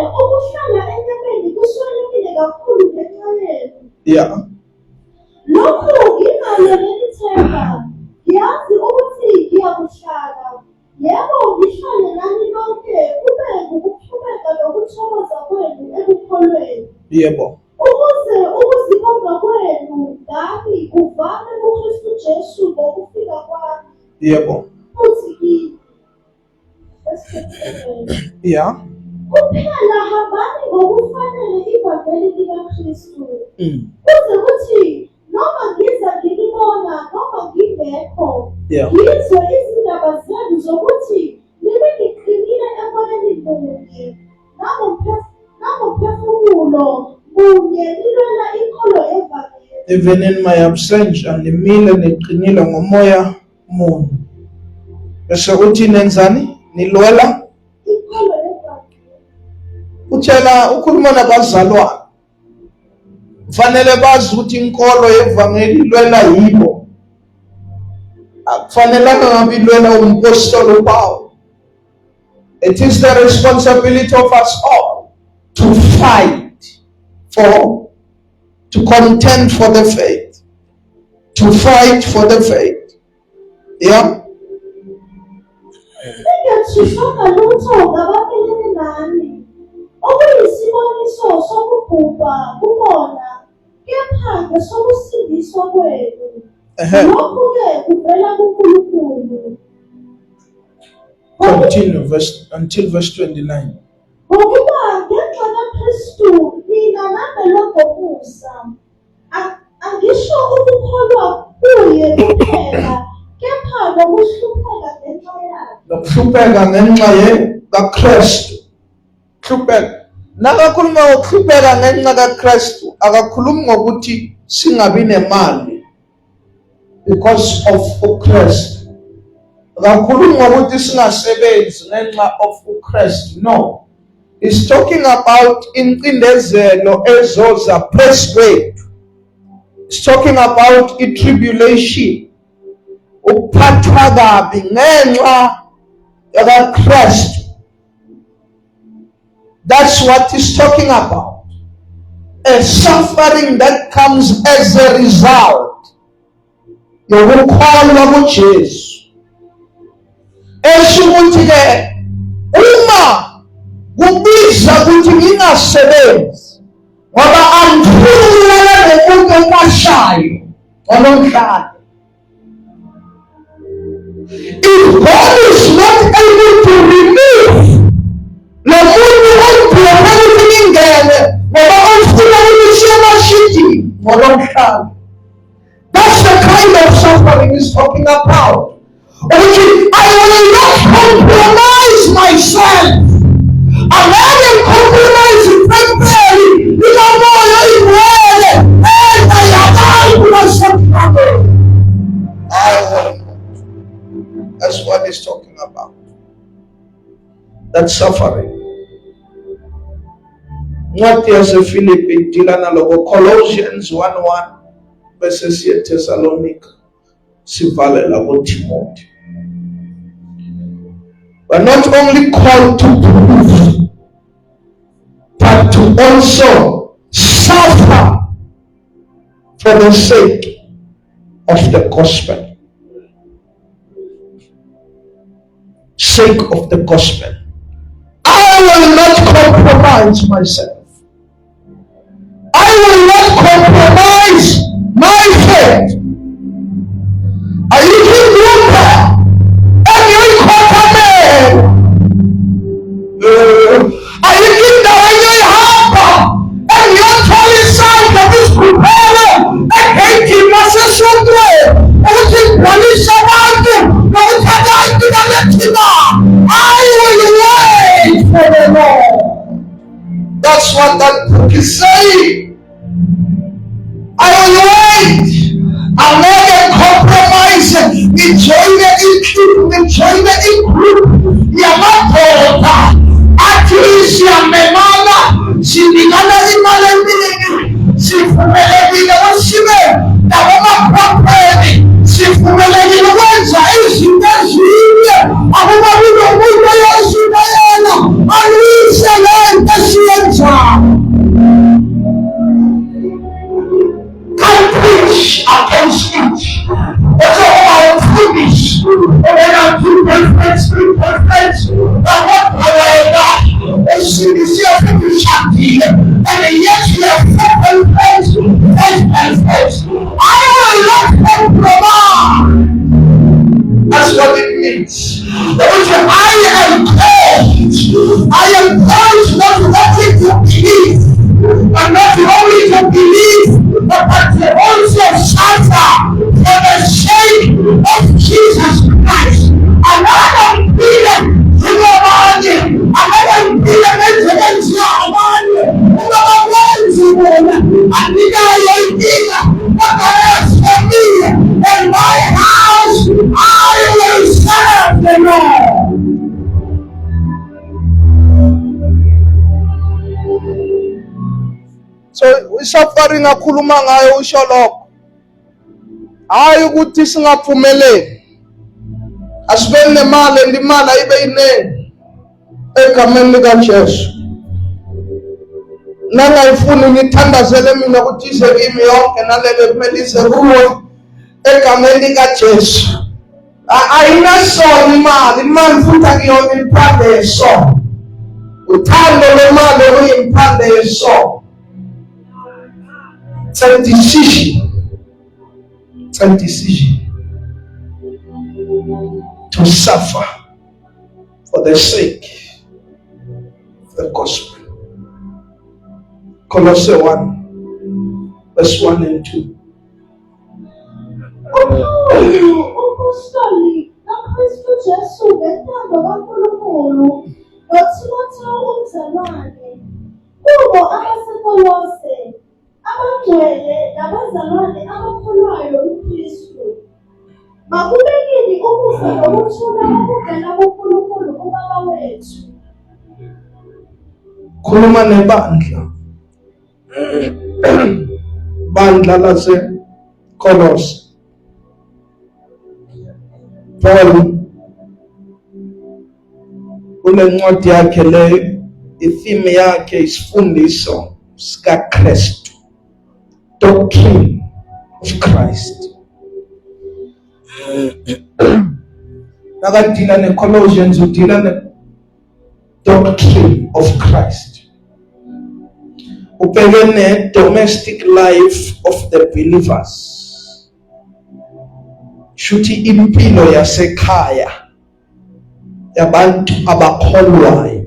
Speaker 3: ukuhlala enyameni kuswelekile kakhulu ngenxa yenu.
Speaker 4: Yeah.
Speaker 3: Lokhu nginalo leli themba, ngiyazi ukuthi ngiyakuhlala. Yebo, ngihlale nani lonke, kube ngukuqhubeka nokuthokoza kwenu ekukholweni.
Speaker 4: Yebo.
Speaker 3: Ukuze ukuzibonga kwenu ngami kuvame kuKristu Jesu ngokufika kwami.
Speaker 4: Yebo.
Speaker 3: Futhi kimi.
Speaker 4: Yeah.
Speaker 3: Kuphela hambani ngokufanele ivangeli likaKristu. Kuze kuthi noma ngiza ngilibona noma ngingekho, ngizwe izindaba zenu zokuthi libe liqinile emoyeni munye, nangomphefumulo munye lilwela inkolo yevangeli.
Speaker 4: Even in my absentia nimile niqinile ngomoya munye. Bese uthi nenzani? Nilwela
Speaker 3: Inkolo yevangeli.
Speaker 4: utshela ukhuluma nabazalwane. Kufanele bazi ukuthi inkolo yevangeli ilwela yibo. Akufanelanga ngabe ilwela umpostoli uPaul. It is the responsibility of us all to fight to contend for the faith. To fight for the faith. Yeah?
Speaker 3: Singatshishonga lutho ngababelene nani, okuyisiboniso sokubhubha kubona, kepha ngesokusindiswa kwenu. Lokhu-ke kuvela kuNkulunkulu.
Speaker 4: Continue until verse 29.
Speaker 3: Ngokuba ngenxa kaKristu mina nabelwa ngomusa, angisho ukukholwa kuye kuphela, kepha nokuhlupheka ngenxa yakhe.
Speaker 4: Nokuhlupheka ngenxa kaKristu. Hlupheka. Nakakhuluma ngokuhlupheka ngenxa kaKristu, akakhulumi ngokuthi singabi nemali because of uKristu. Akakhulumi ngokuthi singasebenzi ngenxa of uKristu. No. He's talking about incindezelo ezoza phezu kwethu. He's talking about tribulation. Ukuphathwa kabi ngenxa kaKristu. That's what he's talking about. A suffering that comes as a result yokukholwa kuJesu. Esho ukuthi-ke uma kubiza ukuthi ngingasebenzi ngoba angifuni ukulala nomuntu okwashayo onomhlaba. If God is not able to remove lo muntu omphela ukuthi ingene ngoba ofuna ukuthi amashiti ngonomhlaba. That's the kind of suffering he's talking about. Okay, I will not compromise myself. Angeke compromise temporary. Ikamoya iwele.
Speaker 2: that suffering. Ncwadi yaseFilipi idila naloko. Colossians 1:1 bese siye Thessalonica sivalela kuTimothy. We're not only called to believe, but to also suffer for the sake of the gospel. Sake of the gospel. I will not compromise myself. I will not compromise my faith. Are you doing and you quarter man? Are you in the way you have and you're telling sign that is prepared and hating myself so good? And you police about them, no time to the I will wait for the Lord. That's what that book is saying. I will wait. I'm not going to compromise. Enjoy the include. Yamapota. At least Yamemana. Sinigana Imalemini. Sifumele Washime. Nawama Properi. Sifumele Wenza. Isindazine. Ahuma Mundo Yoshidayana. Aluisa Tasienza. Against it. That's all I finish. And then I'm too perfect. And what I and she is here for the Shakti. And yet we are face. I will not compromise. That's what it means. I am called. I am called not only to believe. And not only to believe, but to also suffer for the sake of Jesus Christ. Another Peter, another in my house, I will serve the Lord. So suffering akhuluma ngayo usho lokho. Hayi ukuthi singaphumeleli. Asibe nemali ndimali ayibe inengi. Egameni likaJesu. Nangayifuni ngithandazele mina ukuthi ize kimi yonke nalele kumele ize kuwe. Egameni likaJesu. Ayinasona imali futhi akuyona impande yesono. Uthando lwemali luyimpande yesono. It's a decision. It's a decision to suffer for the sake of the gospel. Colossians 1, verse 1 and 2.
Speaker 3: Apostoli kaKristu Jesu ngethando kaNkulunkulu noTimothewu umzalwane kubo abaseKolose abagcwele nabazalwane abakholwayo uKristu. Makubekeni ukufa nokuthula okuvela kuNkulunkulu uBaba wethu.
Speaker 2: Khuluma nebandla. Bandla laseKolose. Paul kule ncwadi yakhe le itheme yakhe isifundiso sikaKristu, doctrine of Christ. Nakadila neColossians udila ne doctrine of Christ. Ubhekene domestic life of the believers. Shuthi impilo yasekhaya yabantu abakholwayo.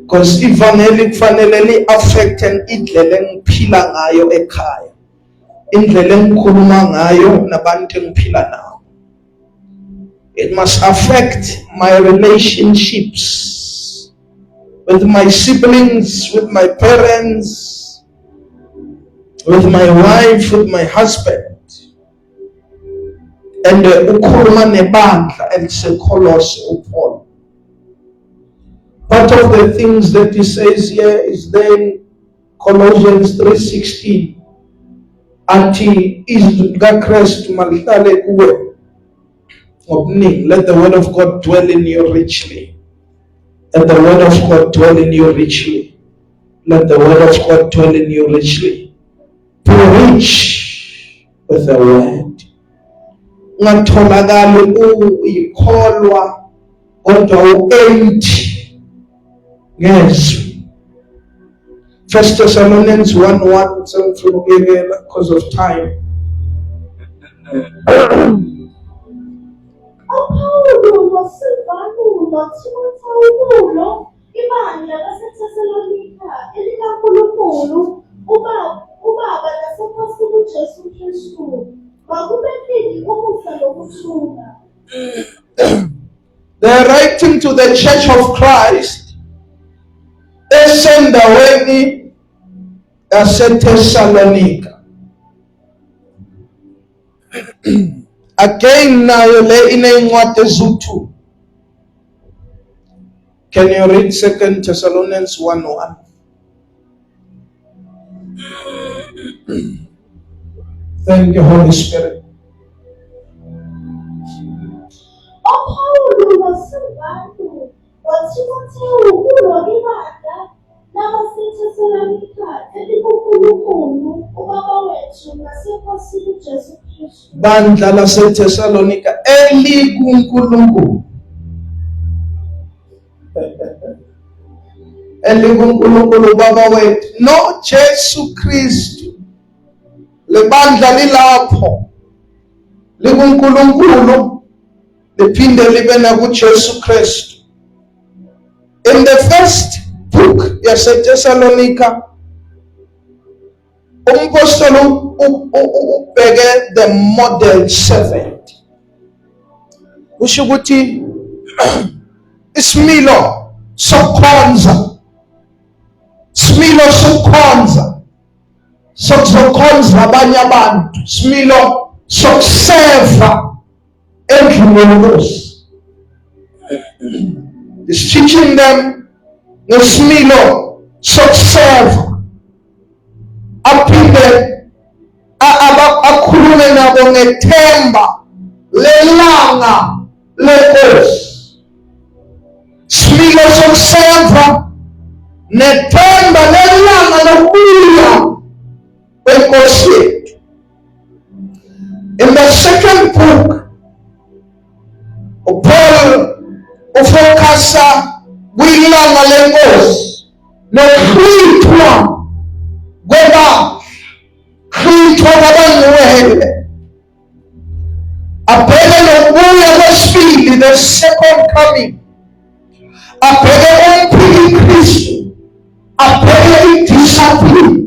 Speaker 2: Because ivangeli kufanele li affect indlela engiphila ngayo ekhaya. Indlela engikhuluma ngayo nabantu engiphila nabo. It must affect my relationships with my siblings, with my parents, with my wife, with my husband. And ukhuluma nebandla eliseKolose uPaul.
Speaker 4: part of the things that he says here is then Colossians 3:16. Athi izwi Christ malihlale kuwe ngobuningi. Let the word of God dwell in you richly. Let the word of God dwell in you richly. Let the word of God dwell in you richly. Be rich with the word. Ungatholakali uyikholwa kodwa u-empty ngezwi. 1 Thessalonians 1:1 sengifuna ukuyekela because of time.
Speaker 3: uPawulu noSilvano noTimotheo ibandla laseThesalonika elikaNkulunkulu uBaba naseNkosi uJesu Kristu makubekini umusa lokuthula.
Speaker 4: They're writing to the Church of Christ esendaweni yaseThesalonika. Again nayo le inencwadi eziwu-2. Can you read 2 Thessalonians 1:1? Thank you, Holy Spirit.
Speaker 3: uPawulu noSilvano noTimotheo ibandla laseThesalonika elikaNkulunkulu uBaba wethu naseNkosi uJesu Kristu.
Speaker 4: Bandla laseThesalonika elikuNkulunkulu. elikuNkulunkulu Baba wethu no Jesu Kristu. Le bandla lilapho likuNkulunkulu liphinde libe nakuJesu Kristu. In the first book yaseThesalonika umpostoli ubheke the model servant. Kusho ukuthi isimilo sokukhonza, isimilo sokukhonza, sokuzokhonza abanye abantu, isimilo sokuseva endlini yenkosi. Is teaching them ngesimilo sokuseva, aphinde akhulume nabo ngethemba lelanga lenkosi. Isimilo sokuseva nethemba lelanga lokubuya kwenkosi yethu. In the second book, Paul ufocusa kwilanga lenkosi nokuhlithwa kwebandla, kuhlithwa kwabangcwele, abheke nokubuya kwesibili, the second coming, abheke umphiki Kristu, abheke idiscipline.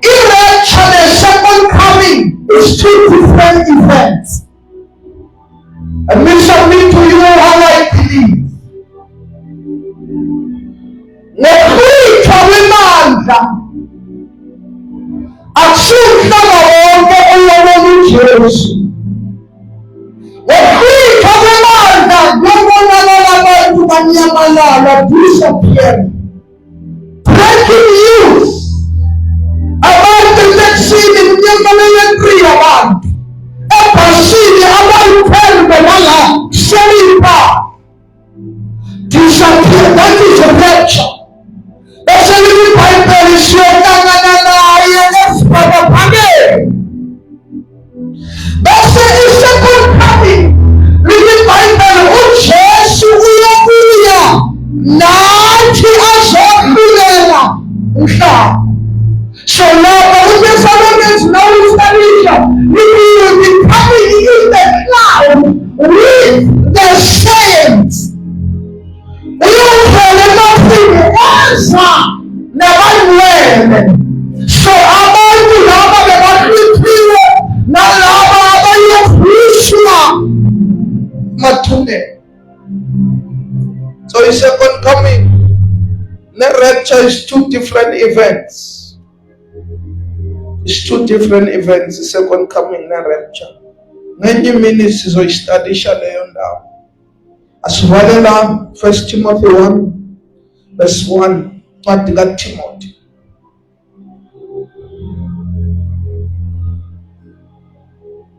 Speaker 4: I-rapture, the second coming, is two different events. And we submit to you how I believe. Ngokuhlithwa kwemandla akusiwumhlaba wonke oyobona uJesu. Ngokuhlithwa kwemandla kuyobonakala abantu banyamalala, disappear. Breaking news. Abantu bekusini kunyamalala nkriya abantu. Ebhasini abayiphelwe nala selipa. Disappear. That is a rapture. Bese liBhayibheli siyohlangana naye esibaba phakeme. Bese i-second coming liBhayibheli uJesu uyobuya nathi azokhulela umhlaba. So now the Thessalonians now establish he will be coming in the cloud with the saints. Uyofela emafini nabangcwele. So abantu laba bebahlithiwe nalaba abayofishwa mathuneni. So the second coming, the rapture is two different events. It's two different events, the second coming na rapture. Ngenye imini sizoyistudisha leyo ndawo. Asivalela 1 Timothy 1 verse 1. Ncwadi kaTimothy.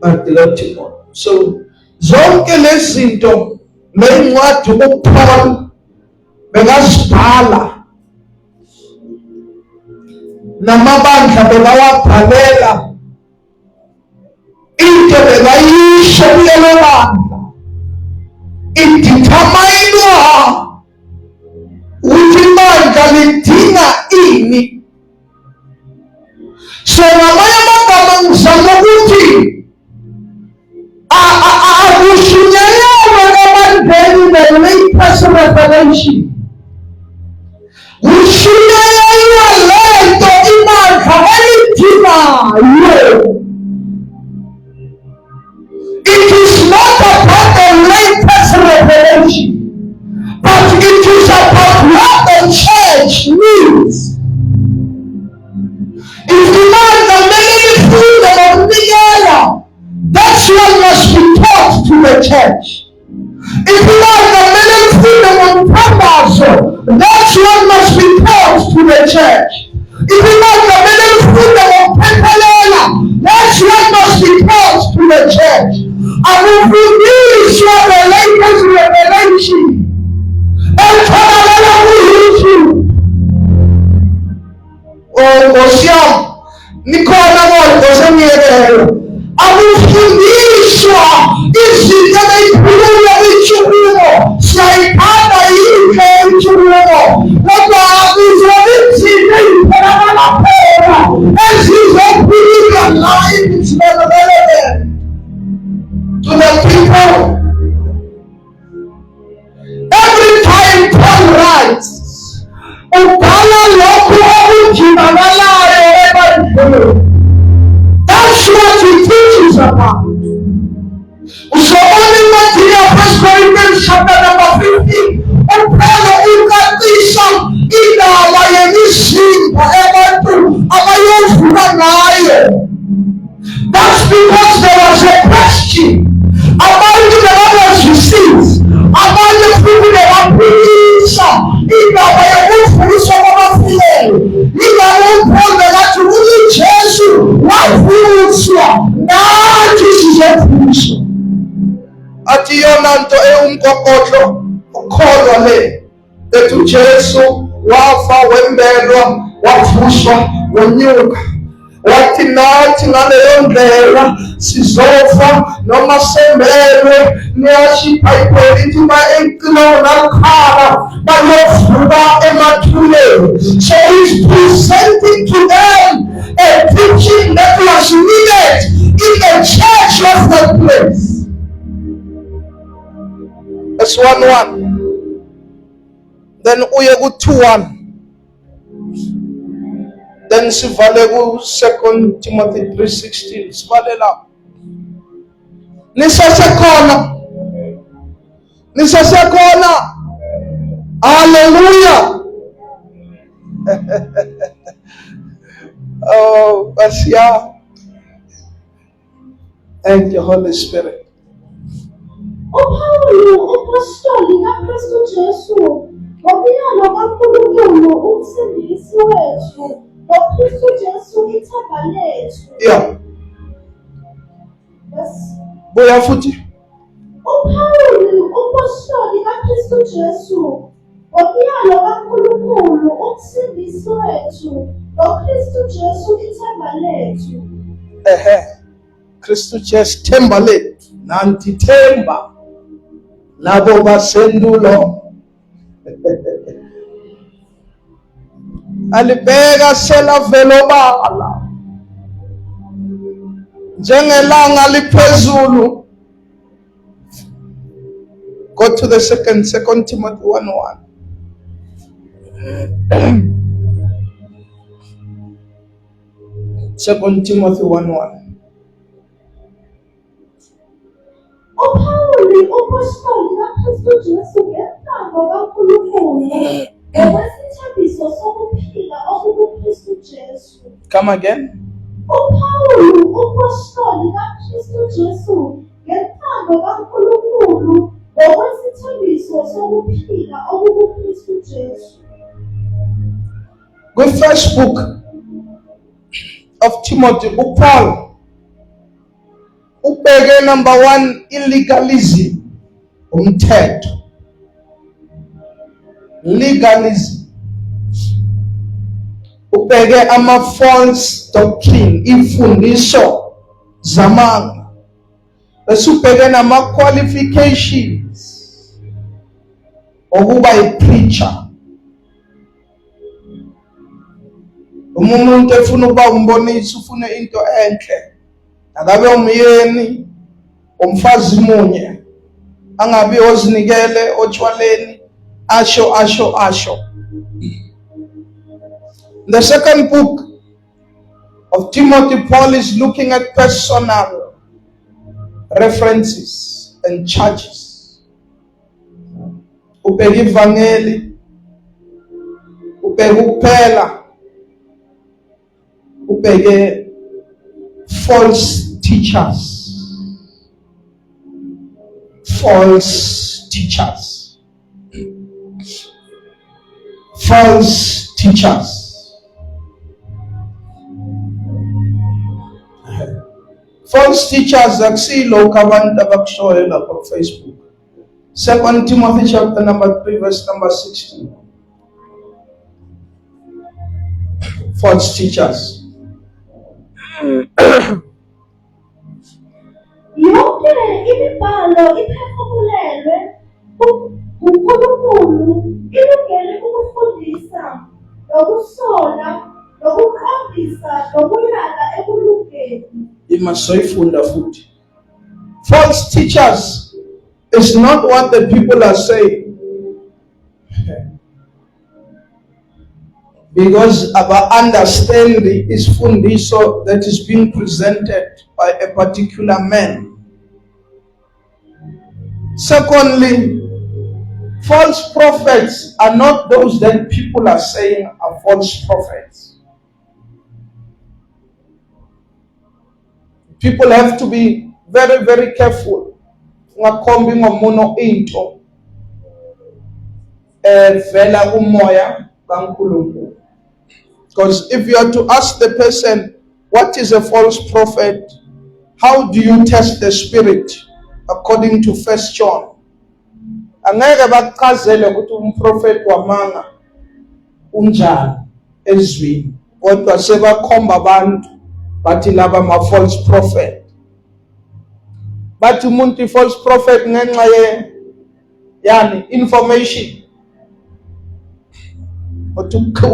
Speaker 4: Ncwadi kaTimothy. So zonke lezi zinto lencwadi uPaul bekazibhala namabandla bekawabhalela into bekayisho kulelo bandla idithamayinwa ukuthi ibandla lidinga ini. So ngamanye amagama ngizama ukuthi akushunyayelwe ebandleni the latest revelation, kushunyayelwa lento ibandla elidingayo. It is not about the latest revelation, but it is about what the church needs. If the man the many freedom of Nigeria, that's what must be taught to the church. If you want the many freedom of Tambazo, that's what must be taught to the church. If you want the many freedom of Pentalena, that's what must be taught to the church. And if we need the latest revelation, nikhona kodwa semiyekelo akufundiswa izinto ezikhuluma ichukumo siyayithanda yinhle ichukumo kodwa akuzona izinto eziphelakala phela ezizokhuluma la izibelebele to the people. Every time Paul writes, ubhala lokhu okudingakalayo ebandleni. That's what he teaches about. Usobona incwadi ya 1 Corinthians chapter number 15, uPaul uqaqisha indaba yemizimba yabantu abayovuka ngayo. That's because there was a question. Abantu bebangazwisisi, abanye futhi bebaphikisa indaba yokuvuswa kwabafileyo. Ingakho uPaul bekathi uJesu wavuswa, nathi sizovuswa. Athi yona nto ewumkokotlo ukholwa le ethi uJesu wafa, wembelwa, wavuswa, wonyuka. Wathi nathi ngaleyo ndlela sizofa noma sembelwe. Niyasho iBhayibheli lithi ba-enkilona lukhala bayovuka emathuleni. So he's presenting to them a teaching that was needed in the church of the place. That's 1:1. Then uye ku-2:1. Then sivale ku 2 Timothy 3:16. Sivale lapho. Nisasekhona. Hallelujah. Oh, Basia. Thank you, Holy Spirit.
Speaker 3: uPawulu upostoli kaKristu Jesu ngobuyalo kaNkulunkulu umsindisi wethu ngoKristu Jesu ithemba lethu.
Speaker 4: Yeah.
Speaker 3: Yes.
Speaker 4: Buya futhi.
Speaker 3: uPawulu upostoli kaKristu Jesu ngobuyalo kaNkulunkulu umsindisi wethu ngoKristu Jesu ithemba lethu.
Speaker 4: Kristu Jesu themba lethu. Nanti themba labo basendulo. Alibeka selavela obala njengelanga liphezulu. Go to the second Timothy 1:1. Second Timothy 1:1.
Speaker 3: uPawulu upostoli kaKristu Jesu ngentambo kaNkulunkulu ngokwesithembiso sokuphila okukuKristu Jesu.
Speaker 4: Come again.
Speaker 3: uPawulu upostoli kaKristu Jesu ngentambo kaNkulunkulu ngokwesithembiso sokuphila okukuKristu Jesu.
Speaker 4: Good first book of Timothy, Paul. Ubheke number 1, illegalism, umthetho. Legalism. Ubheke ama-false doctrine, imfundiso zamanga. Bese ubheke nama-qualifications okuba i-preacher. Umuntu efuna ukuba umbonisi, ufuna into enhle. Akabe umyeni, umfazi munye. Angabi ozinikele otshwaleni, asho. The second book of Timothy, Paul is looking at personal references and charges. Ubheke ivangeli, ubheke ukuphela, ubheke false teachers. False teachers. False teachers. False teachers akusilokhu abantu abakushoyo lapha ku Facebook. 2 Timothy chapter number 3 verse number 16. False teachers.
Speaker 3: Yonke imibhalo iphefumulelwe uNkulunkulu, ilungele ukufundisa, nokusola, nokuqondisa, nokuyala ekulungeni.
Speaker 4: Imasoifunda futhi. False teachers is not what the people are saying. Because our understanding is fundiso that is being presented by a particular man. Secondly, false prophets are not those that people are saying are false prophets. People have to be very, very careful. Ngakhombi ngomuno into vela umoya kaNkulunkulu. Because if you are to ask the person, what is a false prophet? How do you test the spirit? According to 1 John. Angeke bakuchazele ukuthi umprofeti wamanga unjani ezwini. Kodwa sebakhomba abantu bathi laba ma-false prophet. Bathi umuntu i-false prophet ngenxa yani information.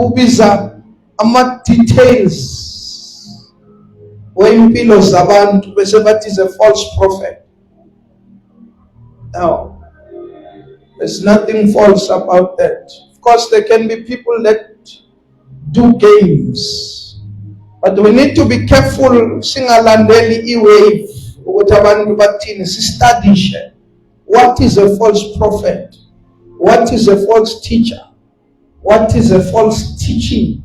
Speaker 4: Ubiza ama-details weimpilo zabantu bese bathi is a false prophet. No, there's nothing false about that. Of course, there can be people that do games, but we need to be careful. Singalandeli i-wave ukuthi abantu bathini, si-studishe. What is a false prophet? What is a false teacher? What is a false teaching?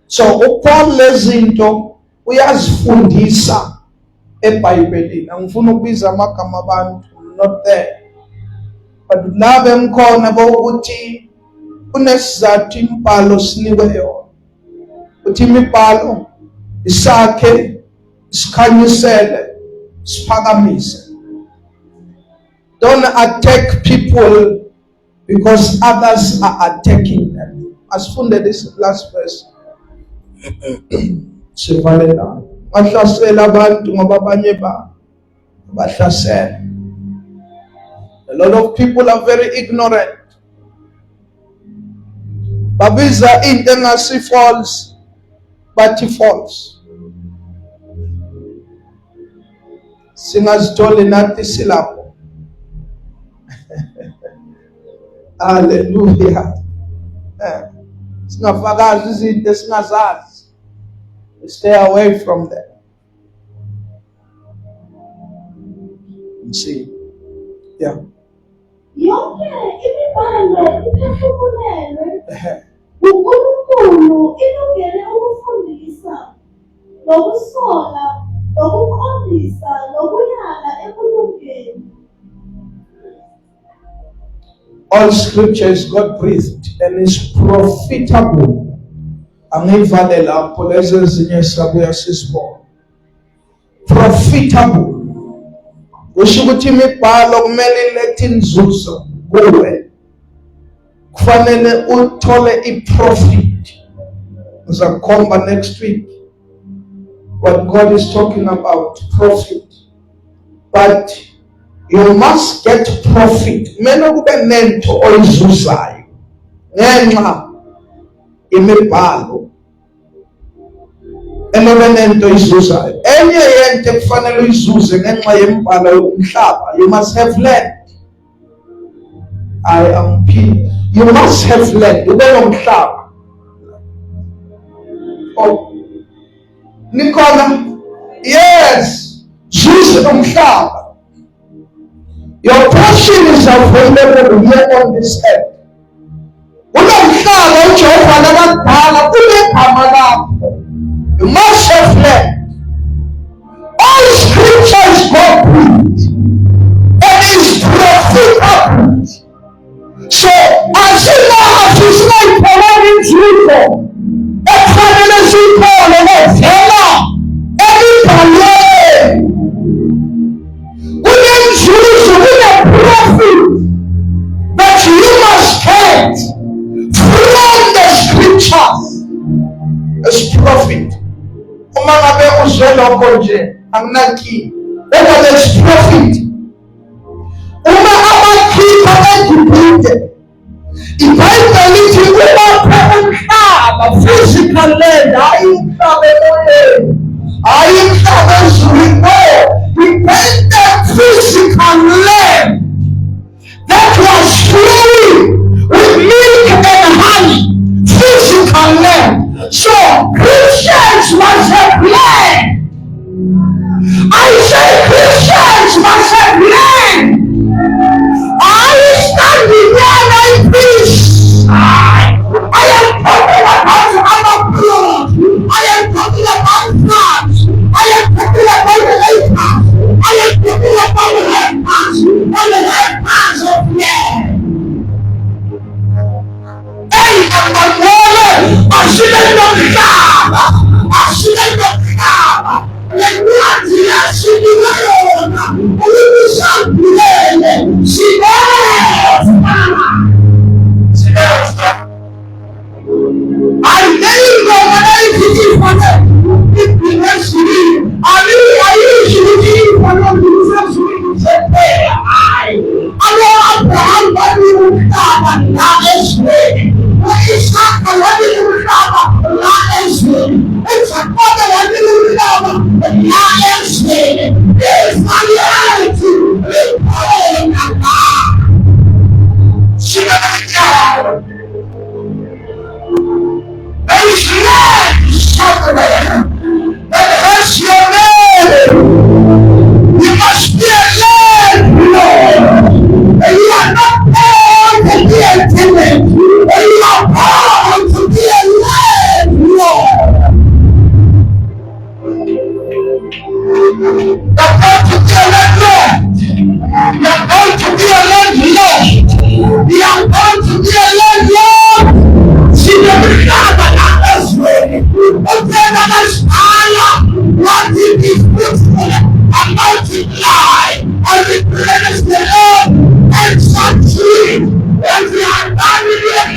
Speaker 4: So uPaul lezinto uyazifundisa eBhayibhelini. Angifuni ukubiza amagama abantu, not there. But love emkhona bokuthi kunesizathu imibhalo sinikwe yona. Uthi imibhalo isakhe, isikhanyisele, siphakamise. Don't attack people because others are attacking them. Asifunde this last verse. Sivalela. Bahlasela abantu ngoba abanye bahlasela. A lot of people are very ignorant. Babiza into engasi false, but false. Singazitholi nathi silapho. Hallelujah. Singafakazi izinto esingazazi. Stay away from them. See. Yeah.
Speaker 3: Yonke imibhalo iphefumulelwe uNkulunkulu, ilungele ukufundisa, nokusola, nokuqondisa, nokuyala ekulungeni.
Speaker 4: All scripture is God breathed and is profitable. Angivale lapho lezi ezinye sabuya sisibona. Profitable. Kusho ukuthi imibhalo kumele ilethe inzuzo kuwe. Kufanele uthole i-profit. Ngizakukhomba next week what God is talking about, profit. But you must get profit. Kumele kube nento oyizuzayo ngenxa imibhalo. Enobe nento oyizuzayo. Enye yento kufanele uyizuze ngenxa yemibhalo yomhlaba. You must have land. I am P. You must have land. Ube nomhlaba. Oh, Nicola, yes, Jesus umhlaba. Your portion is available here on this earth. Umhlaba uJehova nakadala kunegama lakho. You must have land. All scripture is God-breathed and is profitable. So, as you know, as you say, following Jesus. Ekufanele sikhole ngevela ebibhalweni. Kunenzuzo, kune-profit that you must get from the scriptures. As profit. Uma ngabe uzwe lokho nje anginankinga. Kodwa there's profit. Uma amakhipha eGibhite, iBhayibheli lithi ubaphe umhlaba, physical land, hayi umhlaba emoyeni, hayi umhlaba ezulwini. No, he paid them physical land that was flowing with milk and honey. Physical land. So Christians must have land. I say Christians must have land. Are you standing there like this? I am talking about our blood. I am talking about France. I am talking about the acres. I am talking about the acres. On the acres of land. Hey, I'm a woman. I should have known God. I should have known God. Let me ask you, I should have known. We shall be there. She knows. I didn't go when I did it for them. It belongs to me. I usually do it for them. It belongs to me. I know Abraham, but we will start and not explain. But it's not a loving not explain. It's a father loving but not explain. It's my reality. It's your name. You must be a land, Lord. And you are not born to be a tenant. And you are born to be a land, Lord. You're born to be a land, Lord. You're born to be a land, Lord. You are born to be a land, Lord. See the Bible as well. Okay, that is fire. What did he fruitful and multiply and replenish the earth and succeed? And we are married in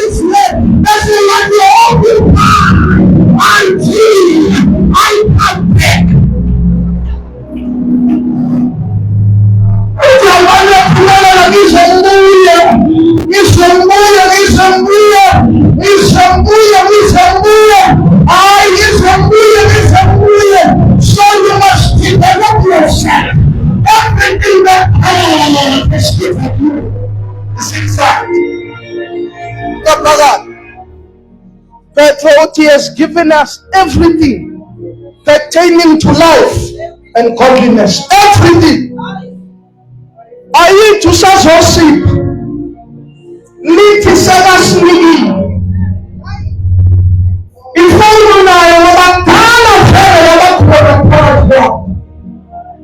Speaker 4: Israel. That's what you occupy until I come back. So you must develop yourself. Everything that God has given you is exact. Petro has given us everything pertaining to life and godliness. Everything. Ayi tusazosipha lithi sekasiniki ifuna nayo abadala vele abakhona phakathi kwakho.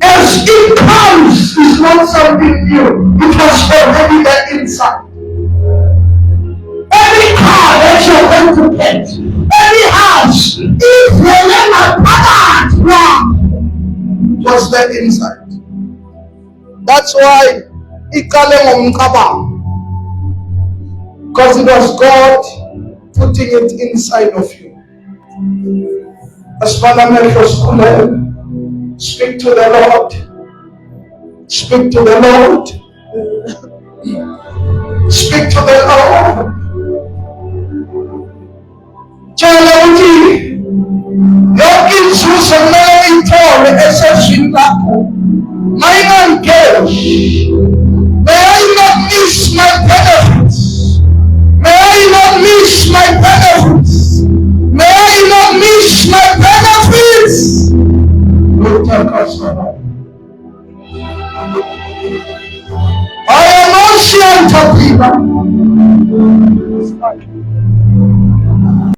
Speaker 4: As it comes is not something new. It was already there inside. trying to get any house if your name are packed was the inside. That's why ikale ngomqabang, because it was God putting it inside of you. As speak to the Lord. Speak to the Lord. Speak to the Lord. Chalauti, yokin susana itore eseshin lako. Mainan kesh. May I not miss my benefits. May I not miss my benefits. May I not miss my benefits. I am not sure to